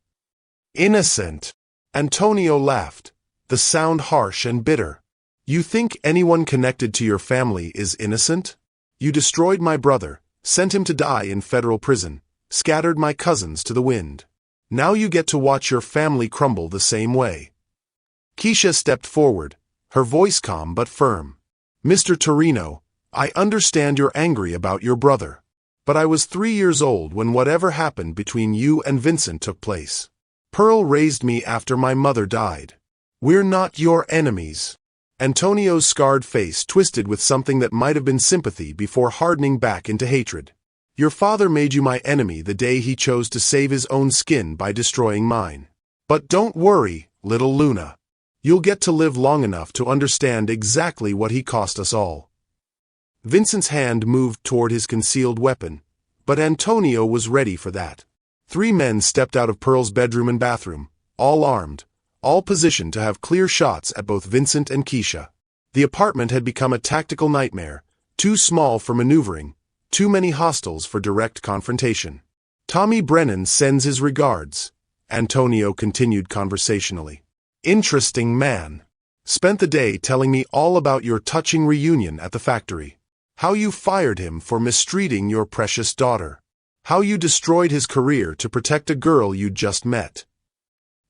"Innocent?" Antonio laughed, the sound harsh and bitter. "You think anyone connected to your family is innocent? You destroyed my brother, sent him to die in federal prison, scattered my cousins to the wind. Now you get to watch your family crumble the same way." Kesha stepped forward, her voice calm but firm. "Mr. Torino, I understand you're angry about your brother. But I was 3 years old when whatever happened between you and Vincent took place. Pearl raised me after my mother died. We're not your enemies." Antonio's scarred face twisted with something that might have been sympathy before hardening back into hatred. "Your father made you my enemy the day he chose to save his own skin by destroying mine. But don't worry, little Luna. You'll get to live long enough to understand exactly what he cost us all." Vincent's hand moved toward his concealed weapon, but Antonio was ready for that. 3 men stepped out of Pearl's bedroom and bathroom, all armed, all positioned to have clear shots at both Vincent and Kesha. The apartment had become a tactical nightmare, too small for maneuvering, too many hostiles for direct confrontation. "Tommy Brennan sends his regards," Antonio continued conversationally. "Interesting man. Spent the day telling me all about your touching reunion at the factory. How you fired him for mistreating your precious daughter. How you destroyed his career to protect a girl you'd just met."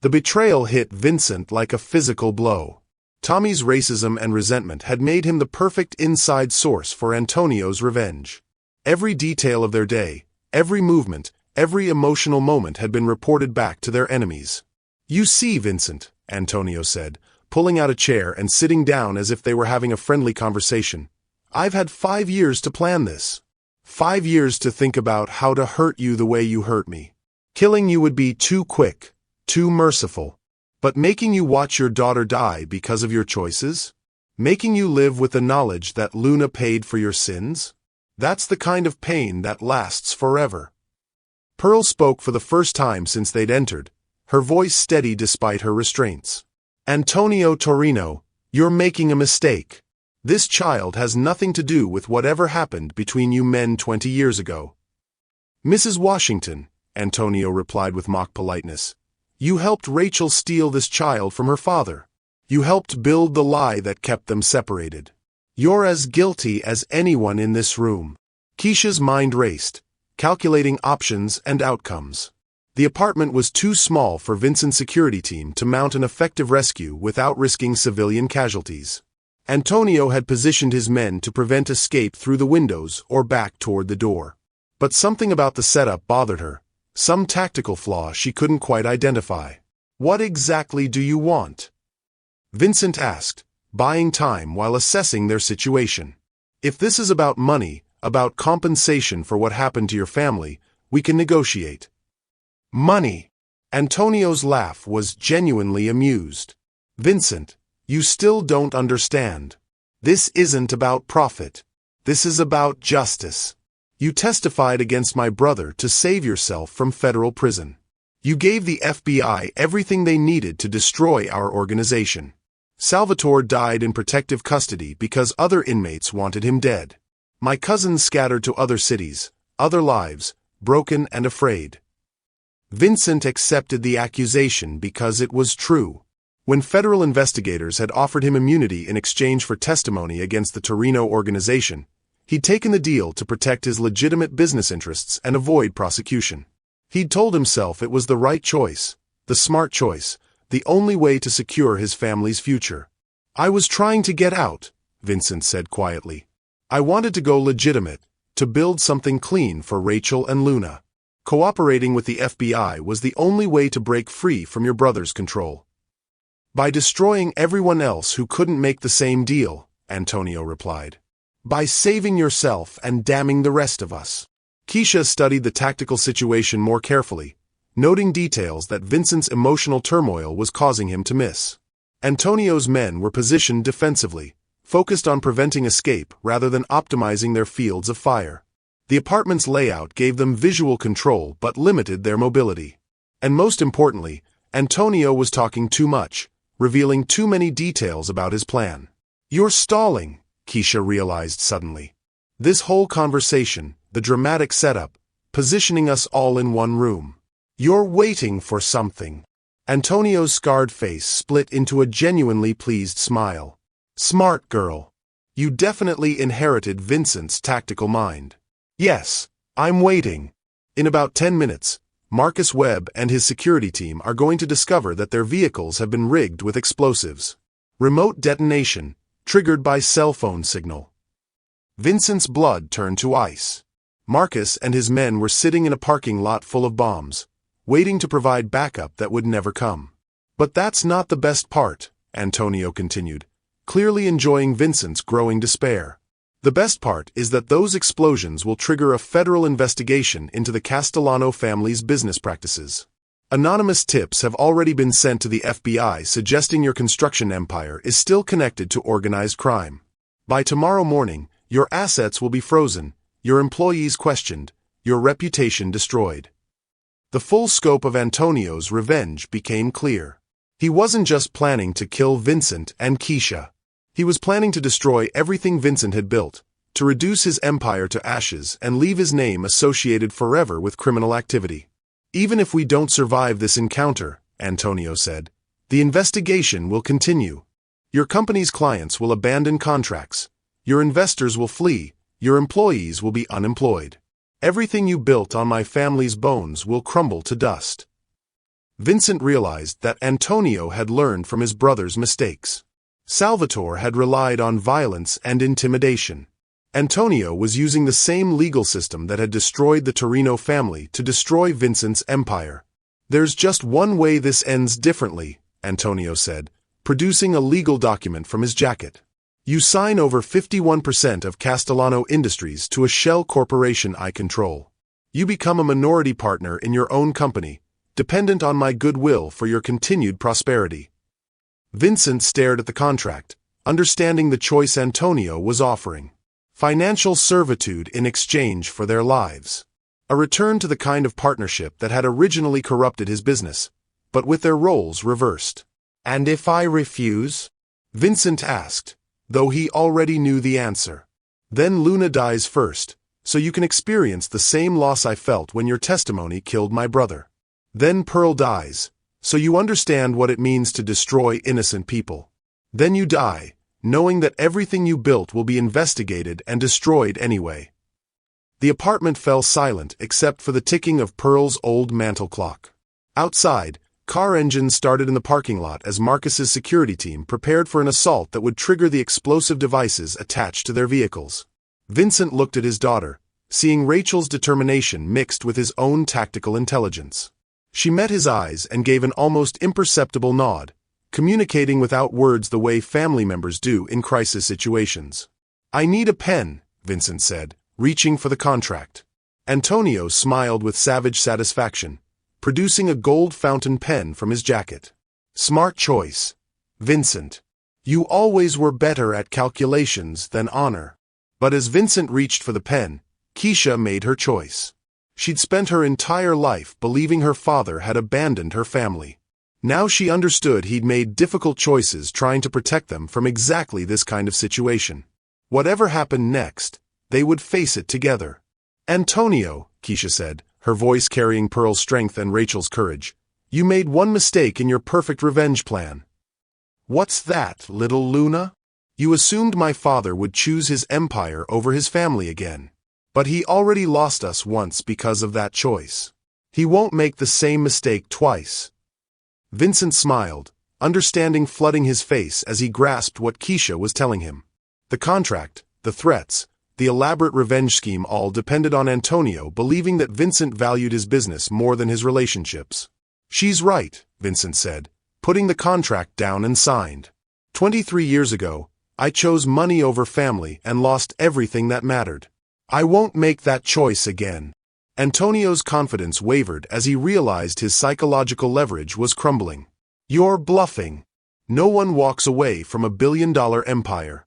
The betrayal hit Vincent like a physical blow. Tommy's racism and resentment had made him the perfect inside source for Antonio's revenge. Every detail of their day, every movement, every emotional moment had been reported back to their enemies. "You see, Vincent," Antonio said, pulling out a chair and sitting down as if they were having a friendly conversation. "I've had 5 years to plan this. 5 years to think about how to hurt you the way you hurt me. Killing you would be too quick, too merciful. But making you watch your daughter die because of your choices? Making you live with the knowledge that Luna paid for your sins? That's the kind of pain that lasts forever. Pearl spoke for the first time since they'd entered, her voice steady despite her restraints. Antonio Torino, you're making a mistake. This child has nothing to do with whatever happened between you men 20 years ago. Mrs. Washington, Antonio replied with mock politeness, you helped Rachel steal this child from her father. You helped build the lie that kept them separated. You're as guilty as anyone in this room. Kesha's mind raced, calculating options and outcomes. The apartment was too small for Vincent's security team to mount an effective rescue without risking civilian casualties. Antonio had positioned his men to prevent escape through the windows or back toward the door. But something about the setup bothered her, some tactical flaw she couldn't quite identify. What exactly do you want? Vincent asked, buying time while assessing their situation. If this is about money, about compensation for what happened to your family, we can negotiate. Money! Antonio's laugh was genuinely amused. Vincent, you still don't understand. This isn't about profit. This is about justice. You testified against my brother to save yourself from federal prison. You gave the FBI everything they needed to destroy our organization. Salvatore died in protective custody because other inmates wanted him dead. My cousins scattered to other cities, other lives, broken and afraid. Vincent accepted the accusation because it was true. When federal investigators had offered him immunity in exchange for testimony against the Torino organization, he'd taken the deal to protect his legitimate business interests and avoid prosecution. He'd told himself it was the right choice, the smart choice, the only way to secure his family's future. I was trying to get out, Vincent said quietly. I wanted to go legitimate, to build something clean for Rachel and Luna. Cooperating with the FBI was the only way to break free from your brother's control. By destroying everyone else who couldn't make the same deal, Antonio replied. By saving yourself and damning the rest of us. Kesha studied the tactical situation more carefully, noting details that Vincent's emotional turmoil was causing him to miss. Antonio's men were positioned defensively, focused on preventing escape rather than optimizing their fields of fire. The apartment's layout gave them visual control but limited their mobility. And most importantly, Antonio was talking too much, revealing too many details about his plan. You're stalling, Kesha realized suddenly. This whole conversation, the dramatic setup, positioning us all in one room. You're waiting for something. Antonio's scarred face split into a genuinely pleased smile. Smart girl. You definitely inherited Vincent's tactical mind. Yes, I'm waiting. In about 10 minutes, Marcus Webb and his security team are going to discover that their vehicles have been rigged with explosives. Remote detonation, triggered by cell phone signal. Vincent's blood turned to ice. Marcus and his men were sitting in a parking lot full of bombs, waiting to provide backup that would never come. But that's not the best part, Antonio continued, clearly enjoying Vincent's growing despair. The best part is that those explosions will trigger a federal investigation into the Castellano family's business practices. Anonymous tips have already been sent to the FBI suggesting your construction empire is still connected to organized crime. By tomorrow morning, your assets will be frozen, your employees questioned, your reputation destroyed. The full scope of Antonio's revenge became clear. He wasn't just planning to kill Vincent and Kesha. He was planning to destroy everything Vincent had built, to reduce his empire to ashes and leave his name associated forever with criminal activity. Even if we don't survive this encounter, Antonio said, the investigation will continue. Your company's clients will abandon contracts, your investors will flee, your employees will be unemployed. Everything you built on my family's bones will crumble to dust. Vincent realized that Antonio had learned from his brother's mistakes. Salvatore had relied on violence and intimidation. Antonio was using the same legal system that had destroyed the Torino family to destroy Vincent's empire. There's just one way this ends differently, Antonio said, producing a legal document from his jacket. You sign over 51% of Castellano Industries to a shell corporation I control. You become a minority partner in your own company, dependent on my goodwill for your continued prosperity. Vincent stared at the contract, understanding the choice Antonio was offering. Financial servitude in exchange for their lives. A return to the kind of partnership that had originally corrupted his business, but with their roles reversed. And if I refuse? Vincent asked, though he already knew the answer. Then Luna dies first, so you can experience the same loss I felt when your testimony killed my brother. Then Pearl dies, so you understand what it means to destroy innocent people. Then you die, knowing that everything you built will be investigated and destroyed anyway. The apartment fell silent except for the ticking of Pearl's old mantel clock. Outside, car engines started in the parking lot as Marcus's security team prepared for an assault that would trigger the explosive devices attached to their vehicles. Vincent looked at his daughter, seeing Rachel's determination mixed with his own tactical intelligence. She met his eyes and gave an almost imperceptible nod, communicating without words the way family members do in crisis situations. I need a pen, Vincent said, reaching for the contract. Antonio smiled with savage satisfaction, producing a gold fountain pen from his jacket. Smart choice, Vincent. You always were better at calculations than honor. But as Vincent reached for the pen, Kesha made her choice. She'd spent her entire life believing her father had abandoned her family. Now she understood he'd made difficult choices trying to protect them from exactly this kind of situation. Whatever happened next, they would face it together. Antonio, Kesha said, her voice carrying Pearl's strength and Rachel's courage, you made one mistake in your perfect revenge plan. What's that, little Luna? You assumed my father would choose his empire over his family again. But he already lost us once because of that choice. He won't make the same mistake twice. Vincent smiled, understanding flooding his face as he grasped what Kesha was telling him. The contract, the threats, the elaborate revenge scheme all depended on Antonio believing that Vincent valued his business more than his relationships. She's right, Vincent said, putting the contract down and signed. 23 years ago, I chose money over family and lost everything that mattered. I won't make that choice again. Antonio's confidence wavered as he realized his psychological leverage was crumbling. You're bluffing. No one walks away from a billion-dollar empire.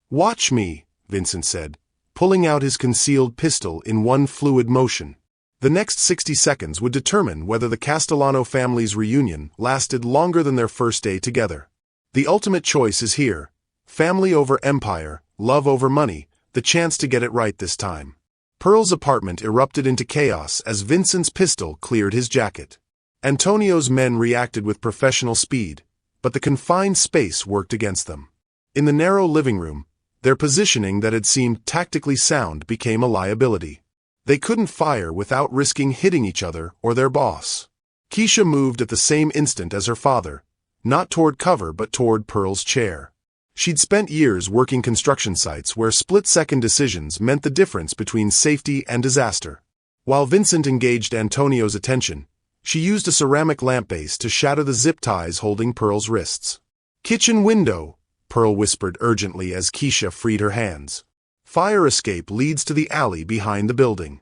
Watch me, Vincent said, pulling out his concealed pistol in one fluid motion. The next 60 seconds would determine whether the Castellano family's reunion lasted longer than their first day together. The ultimate choice is here. Family over empire, love over money, the chance to get it right this time. Pearl's apartment erupted into chaos as Vincent's pistol cleared his jacket. Antonio's men reacted with professional speed, but the confined space worked against them. In the narrow living room, their positioning that had seemed tactically sound became a liability. They couldn't fire without risking hitting each other or their boss. Kesha moved at the same instant as her father, not toward cover but toward Pearl's chair. She'd spent years working construction sites where split-second decisions meant the difference between safety and disaster. While Vincent engaged Antonio's attention, she used a ceramic lamp base to shatter the zip ties holding Pearl's wrists. Kitchen window, Pearl whispered urgently as Kesha freed her hands. Fire escape leads to the alley behind the building.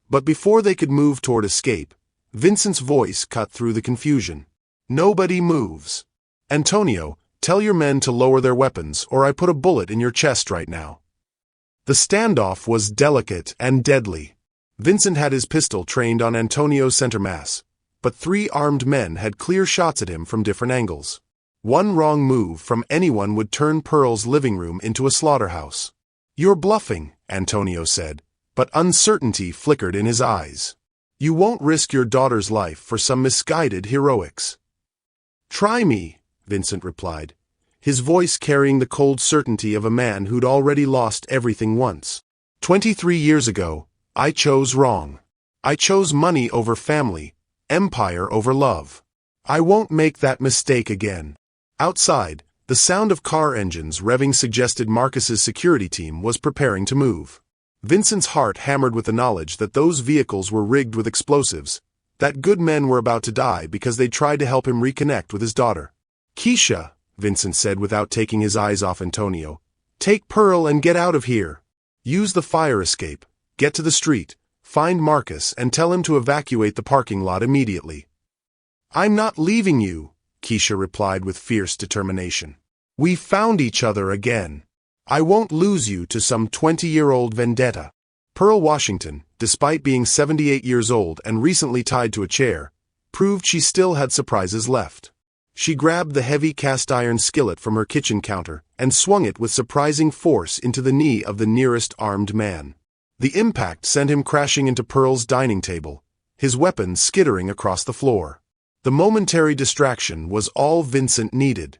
But before they could move toward escape, Vincent's voice cut through the confusion. Nobody moves. Antonio, tell your men to lower their weapons or I put a bullet in your chest right now. The standoff was delicate and deadly. Vincent had his pistol trained on Antonio's center mass, but 3 armed men had clear shots at him from different angles. One wrong move from anyone would turn Pearl's living room into a slaughterhouse. You're bluffing, Antonio said, but uncertainty flickered in his eyes. You won't risk your daughter's life for some misguided heroics. Try me, Vincent replied, his voice carrying the cold certainty of a man who'd already lost everything once. 23 years ago, I chose wrong. I chose money over family, empire over love. I won't make that mistake again. Outside, the sound of car engines revving suggested Marcus's security team was preparing to move. Vincent's heart hammered with the knowledge that those vehicles were rigged with explosives, that good men were about to die because they tried to help him reconnect with his daughter. Kesha, Vincent said without taking his eyes off Antonio, take Pearl and get out of here. Use the fire escape, get to the street, Find Marcus and tell him to evacuate the parking lot immediately." "I'm not leaving you," Kesha replied with fierce determination. "We found each other again. I won't lose you to some 20-year-old vendetta." Pearl Washington, despite being 78 years old and recently tied to a chair, proved she still had surprises left. She grabbed the heavy cast-iron skillet from her kitchen counter and swung it with surprising force into the knee of the nearest armed man. The impact sent him crashing into Pearl's dining table, his weapon skittering across the floor. The momentary distraction was all Vincent needed.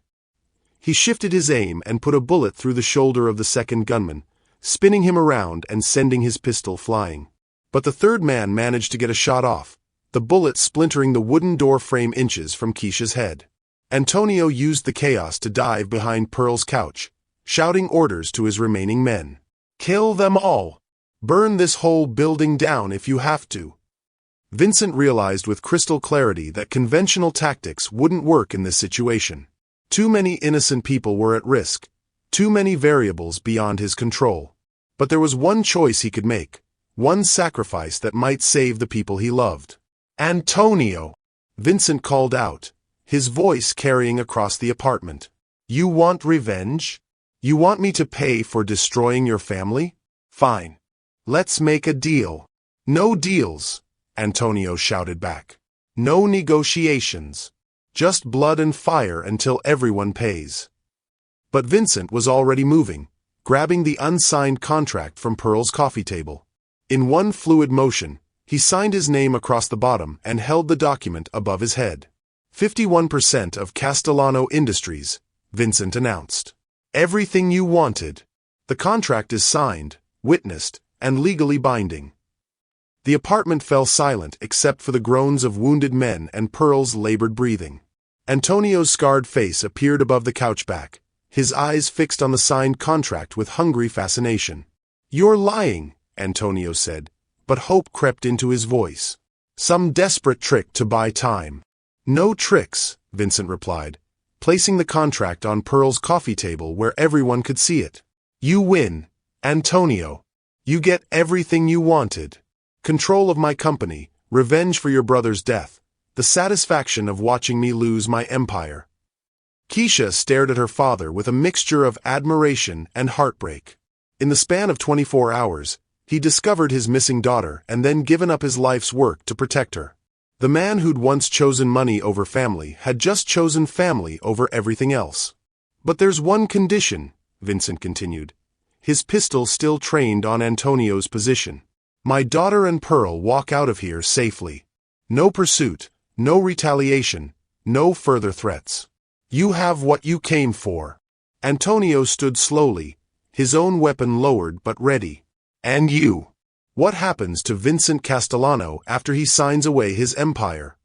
He shifted his aim and put a bullet through the shoulder of the second gunman, spinning him around and sending his pistol flying. But the third man managed to get a shot off, the bullet splintering the wooden door frame inches from Kesha's head. Antonio used the chaos to dive behind Pearl's couch, shouting orders to his remaining men. "Kill them all! Burn this whole building down if you have to." Vincent realized with crystal clarity that conventional tactics wouldn't work in this situation. Too many innocent people were at risk, too many variables beyond his control. But there was one choice he could make, one sacrifice that might save the people he loved. "Antonio!" Vincent called out, his voice carrying across the apartment. "You want revenge? You want me to pay for destroying your family? Fine. Let's make a deal." "No deals," Antonio shouted back. "No negotiations. Just blood and fire until everyone pays." But Vincent was already moving, grabbing the unsigned contract from Pearl's coffee table. In one fluid motion, he signed his name across the bottom and held the document above his head. 51% of Castellano Industries, Vincent announced. "Everything you wanted. The contract is signed, witnessed, and legally binding." The apartment fell silent except for the groans of wounded men and Pearl's labored breathing. Antonio's scarred face appeared above the couch back, his eyes fixed on the signed contract with hungry fascination. "You're lying," Antonio said, but hope crept into his voice. "Some desperate trick to buy time." "No tricks," Vincent replied, placing the contract on Pearl's coffee table where everyone could see it. "You win, Antonio. You get everything you wanted. Control of my company, revenge for your brother's death, the satisfaction of watching me lose my empire." Kesha stared at her father with a mixture of admiration and heartbreak. In the span of 24 hours, he discovered his missing daughter and then given up his life's work to protect her. The man who'd once chosen money over family had just chosen family over everything else. "But there's one condition," Vincent continued, his pistol still trained on Antonio's position. "My daughter and Pearl walk out of here safely. No pursuit, no retaliation, no further threats. You have what you came for." Antonio stood slowly, his own weapon lowered but ready. "And you? What happens to Vincent Castellano after he signs away his empire?"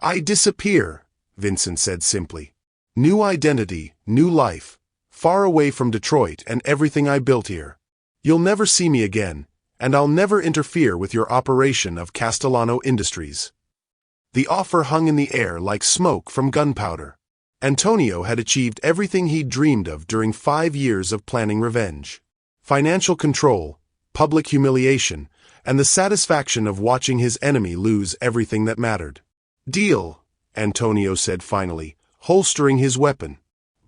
"I disappear," Vincent said simply. "New identity, new life, far away from Detroit and everything I built here. You'll never see me again, and I'll never interfere with your operation of Castellano Industries." The offer hung in the air like smoke from gunpowder. Antonio had achieved everything he'd dreamed of during 5 years of planning revenge. Financial control, public humiliation, and the satisfaction of watching his enemy lose everything that mattered. "Deal," Antonio said finally, holstering his weapon.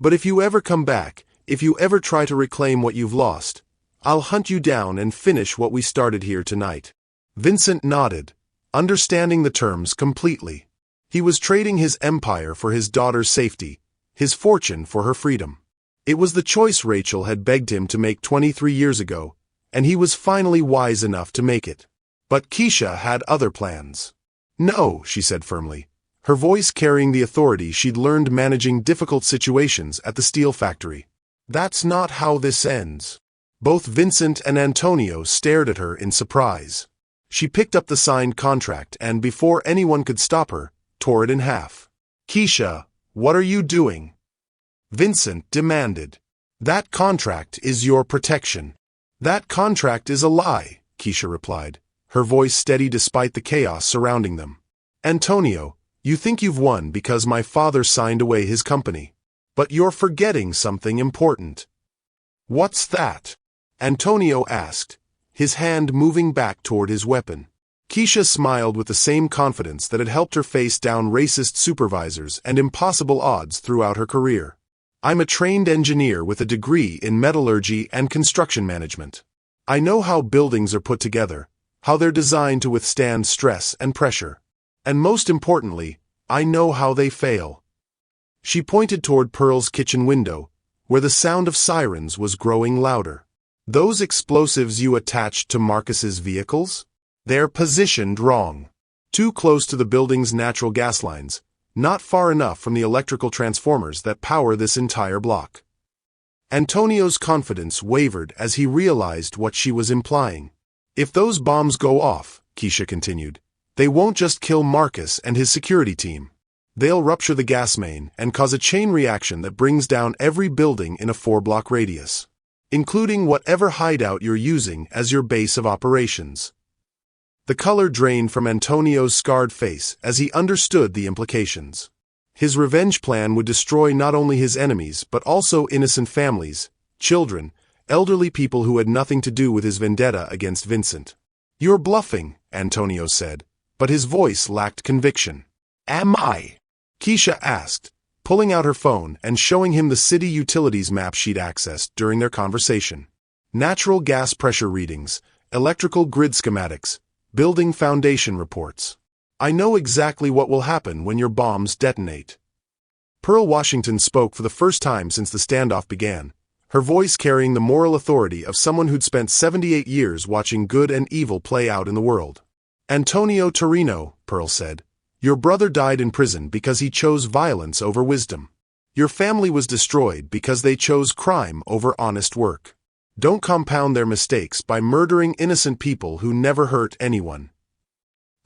"But if you ever come back, if you ever try to reclaim what you've lost, I'll hunt you down and finish what we started here tonight." Vincent nodded, understanding the terms completely. He was trading his empire for his daughter's safety, his fortune for her freedom. It was the choice Rachel had begged him to make 23 years ago, and he was finally wise enough to make it. But Kesha had other plans. "No," she said firmly, her voice carrying the authority she'd learned managing difficult situations at the steel factory. "That's not how this ends." Both Vincent and Antonio stared at her in surprise. She picked up the signed contract and, before anyone could stop her, tore it in half. "Kesha, what are you doing?" Vincent demanded. "That contract is your protection." "That contract is a lie," Kesha replied, her voice steady despite the chaos surrounding them. "Antonio, you think you've won because my father signed away his company. But you're forgetting something important." "What's that?" Antonio asked, his hand moving back toward his weapon. Kesha smiled with the same confidence that had helped her face down racist supervisors and impossible odds throughout her career. I'm a trained engineer with a degree in metallurgy and construction management. I know how buildings are put together, how they're designed to withstand stress and pressure. And most importantly, I know how they fail. She pointed toward Pearl's kitchen window, where the sound of sirens was growing louder. Those explosives you attached to Marcus's vehicles? They're positioned wrong. Too close to the building's natural gas lines, not far enough from the electrical transformers that power this entire block. Antonio's confidence wavered as he realized what she was implying. If those bombs go off, Kesha continued, they won't just kill Marcus and his security team. They'll rupture the gas main and cause a chain reaction that brings down every building in a 4-block radius, including whatever hideout you're using as your base of operations. The color drained from Antonio's scarred face as he understood the implications. His revenge plan would destroy not only his enemies but also innocent families, children, elderly people who had nothing to do with his vendetta against Vincent. You're bluffing, Antonio said, but his voice lacked conviction. Am I? Kesha asked, pulling out her phone and showing him the city utilities map she'd accessed during their conversation. Natural gas pressure readings, electrical grid schematics, building foundation reports. I know exactly what will happen when your bombs detonate. Pearl Washington spoke for the first time since the standoff began, her voice carrying the moral authority of someone who'd spent 78 years watching good and evil play out in the world. Antonio Torino, Pearl said, your brother died in prison because he chose violence over wisdom. Your family was destroyed because they chose crime over honest work. Don't compound their mistakes by murdering innocent people who never hurt anyone.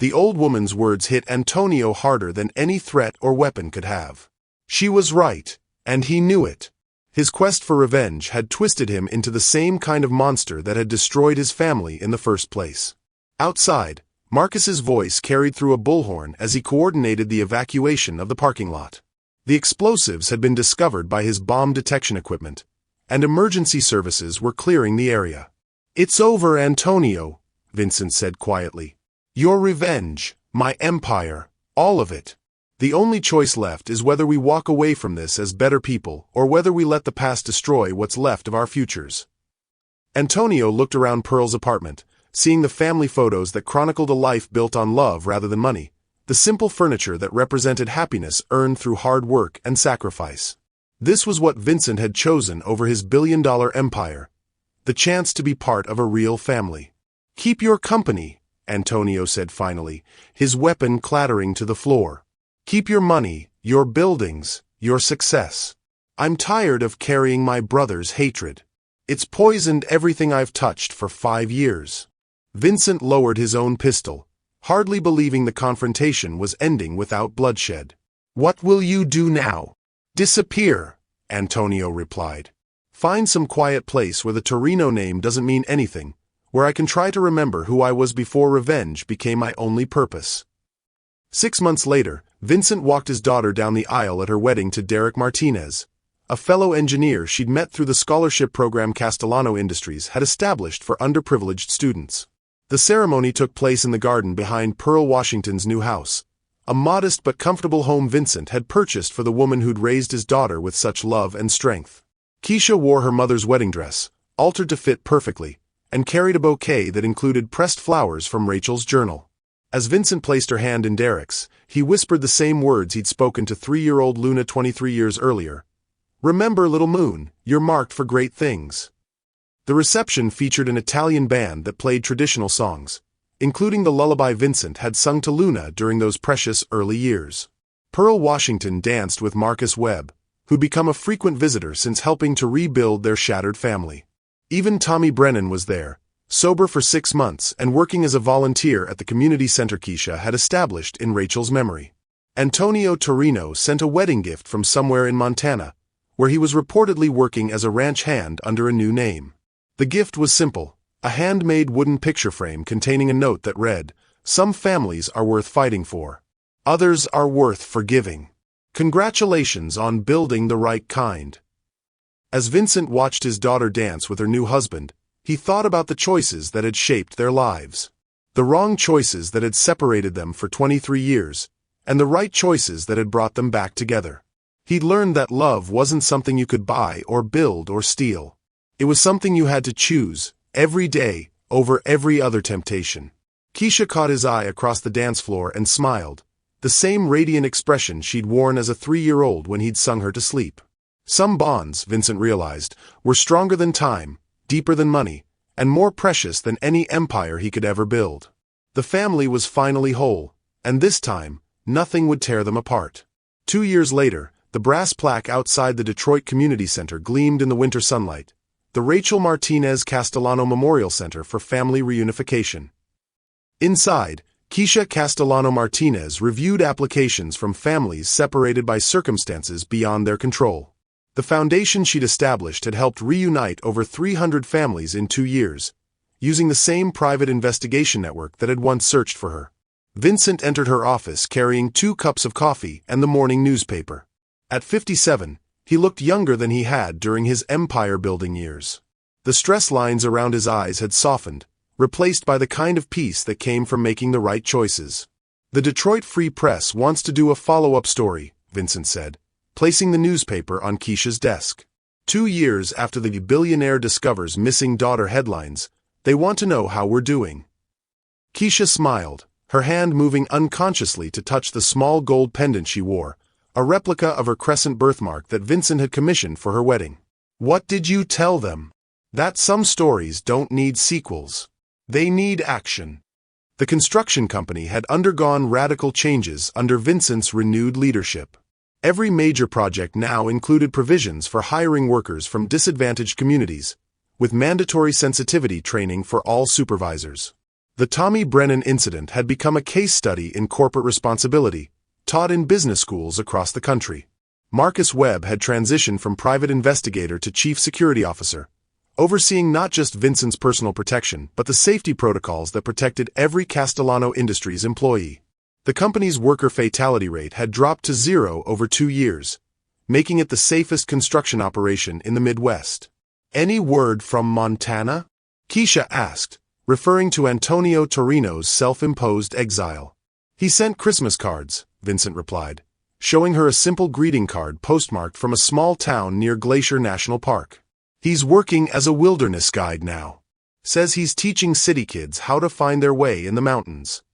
The old woman's words hit Antonio harder than any threat or weapon could have. She was right, and he knew it. His quest for revenge had twisted him into the same kind of monster that had destroyed his family in the first place. Outside, Marcus's voice carried through a bullhorn as he coordinated the evacuation of the parking lot. The explosives had been discovered by his bomb detection equipment, and emergency services were clearing the area. It's over, Antonio, Vincent said quietly. Your revenge, my empire, all of it. The only choice left is whether we walk away from this as better people or whether we let the past destroy what's left of our futures. Antonio looked around Pearl's apartment, seeing the family photos that chronicled a life built on love rather than money, the simple furniture that represented happiness earned through hard work and sacrifice. This was what Vincent had chosen over his billion-dollar empire, the chance to be part of a real family. Keep your company, Antonio said finally, his weapon clattering to the floor. Keep your money, your buildings, your success. I'm tired of carrying my brother's hatred. It's poisoned everything I've touched for 5 years. Vincent lowered his own pistol, hardly believing the confrontation was ending without bloodshed. What will you do now? Disappear, Antonio replied. Find some quiet place where the Torino name doesn't mean anything, where I can try to remember who I was before revenge became my only purpose. 6 months later, Vincent walked his daughter down the aisle at her wedding to Derek Martinez, a fellow engineer she'd met through the scholarship program Castellano Industries had established for underprivileged students. The ceremony took place in the garden behind Pearl Washington's new house, a modest but comfortable home Vincent had purchased for the woman who'd raised his daughter with such love and strength. Kesha wore her mother's wedding dress, altered to fit perfectly, and carried a bouquet that included pressed flowers from Rachel's journal. As Vincent placed her hand in Derek's, he whispered the same words he'd spoken to 3-year-old Luna 23 years earlier. Remember, little moon, you're marked for great things. The reception featured an Italian band that played traditional songs, including the lullaby Vincent had sung to Luna during those precious early years. Pearl Washington danced with Marcus Webb, who'd become a frequent visitor since helping to rebuild their shattered family. Even Tommy Brennan was there, sober for 6 months and working as a volunteer at the community center Kesha had established in Rachel's memory. Antonio Torino sent a wedding gift from somewhere in Montana, where he was reportedly working as a ranch hand under a new name. The gift was simple, a handmade wooden picture frame containing a note that read, "Some families are worth fighting for. Others are worth forgiving. Congratulations on building the right kind." As Vincent watched his daughter dance with her new husband, He thought about the choices that had shaped their lives. The wrong choices that had separated them for 23 years, and the right choices that had brought them back together. He'd learned that love wasn't something you could buy or build or steal. It was something you had to choose, every day, over every other temptation. Kesha caught his eye across the dance floor and smiled, the same radiant expression she'd worn as a 3-year-old when he'd sung her to sleep. Some bonds, Vincent realized, were stronger than time, deeper than money, and more precious than any empire he could ever build. The family was finally whole, and this time, nothing would tear them apart. 2 years later, the brass plaque outside the Detroit Community Center gleamed in the winter sunlight, the Rachel Martinez Castellano Memorial Center for Family Reunification. Inside, Kesha Castellano Martinez reviewed applications from families separated by circumstances beyond their control. The foundation she'd established had helped reunite over 300 families in 2 years, using the same private investigation network that had once searched for her. Vincent entered her office carrying 2 cups of coffee and the morning newspaper. At 57, he looked younger than he had during his empire-building years. The stress lines around his eyes had softened, replaced by the kind of peace that came from making the right choices. The Detroit Free Press wants to do a follow-up story, Vincent said, placing the newspaper on Kesha's desk. 2 years after the Billionaire discovers missing daughter headlines, they want to know how we're doing. Kesha smiled, her hand moving unconsciously to touch the small gold pendant she wore, a replica of her crescent birthmark that Vincent had commissioned for her wedding. What did you tell them? That some stories don't need sequels. They need action. The construction company had undergone radical changes under Vincent's renewed leadership. Every major project now included provisions for hiring workers from disadvantaged communities, with mandatory sensitivity training for all supervisors. The Tommy Brennan incident had become a case study in corporate responsibility, taught in business schools across the country. Marcus Webb had transitioned from private investigator to chief security officer, overseeing not just Vincent's personal protection but the safety protocols that protected every Castellano Industries employee. The company's worker fatality rate had dropped to 0 over 2 years, making it the safest construction operation in the Midwest. Any word from Montana? Kesha asked, referring to Antonio Torino's self-imposed exile. He sent Christmas cards, Vincent replied, showing her a simple greeting card postmarked from a small town near Glacier National Park. He's working as a wilderness guide now. Says he's teaching city kids how to find their way in the mountains.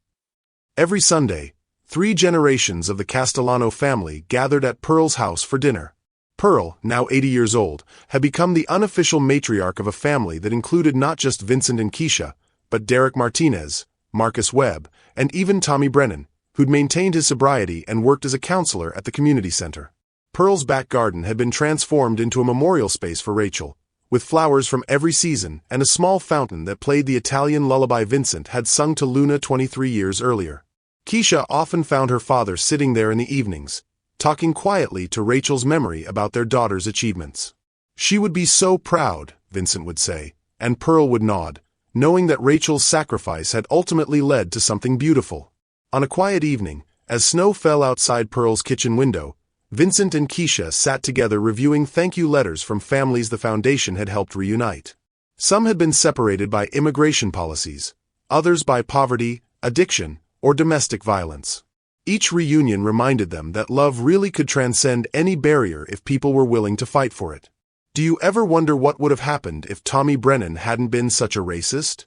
Every Sunday, 3 generations of the Castellano family gathered at Pearl's house for dinner. Pearl, now 80 years old, had become the unofficial matriarch of a family that included not just Vincent and Kesha, but Derek Martinez, Marcus Webb, and even Tommy Brennan, who'd maintained his sobriety and worked as a counselor at the community center. Pearl's back garden had been transformed into a memorial space for Rachel, with flowers from every season and a small fountain that played the Italian lullaby Vincent had sung to Luna 23 years earlier. Kesha often found her father sitting there in the evenings, talking quietly to Rachel's memory about their daughter's achievements. She would be so proud, Vincent would say, and Pearl would nod, knowing that Rachel's sacrifice had ultimately led to something beautiful. On a quiet evening, as snow fell outside Pearl's kitchen window, Vincent and Kesha sat together reviewing thank you letters from families the foundation had helped reunite. Some had been separated by immigration policies, others by poverty, addiction, or domestic violence. Each reunion reminded them that love really could transcend any barrier if people were willing to fight for it. Do you ever wonder what would have happened if Tommy Brennan hadn't been such a racist?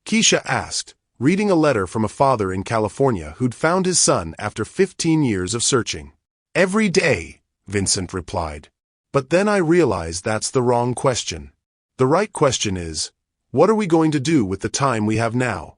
Kesha asked, reading a letter from a father in California who'd found his son after 15 years of searching. Every day, Vincent replied. But then I realized that's the wrong question. The right question is, what are we going to do with the time we have now?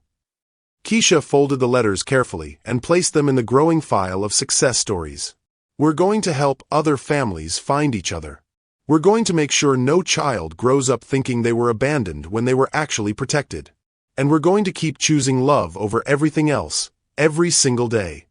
Kesha folded the letters carefully and placed them in the growing file of success stories. We're going to help other families find each other. We're going to make sure no child grows up thinking they were abandoned when they were actually protected. And we're going to keep choosing love over everything else, every single day.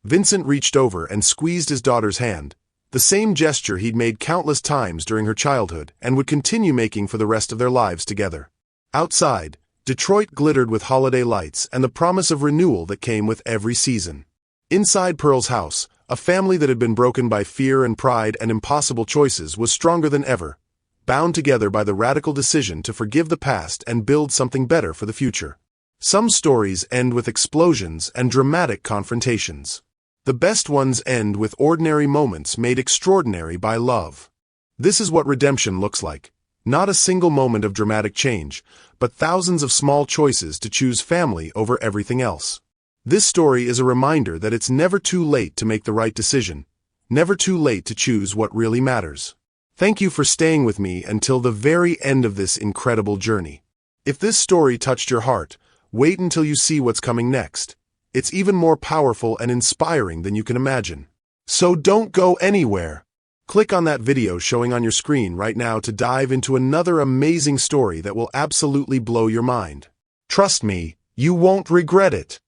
Vincent reached over and squeezed his daughter's hand, the same gesture he'd made countless times during her childhood and would continue making for the rest of their lives together. Outside, Detroit glittered with holiday lights and the promise of renewal that came with every season. Inside Pearl's house, a family that had been broken by fear and pride and impossible choices was stronger than ever, bound together by the radical decision to forgive the past and build something better for the future. Some stories end with explosions and dramatic confrontations. The best ones end with ordinary moments made extraordinary by love. This is what redemption looks like. Not a single moment of dramatic change, but thousands of small choices to choose family over everything else. This story is a reminder that it's never too late to make the right decision, never too late to choose what really matters. Thank you for staying with me until the very end of this incredible journey. If this story touched your heart, wait until you see what's coming next. It's even more powerful and inspiring than you can imagine. So don't go anywhere. Click on that video showing on your screen right now to dive into another amazing story that will absolutely blow your mind. Trust me, you won't regret it.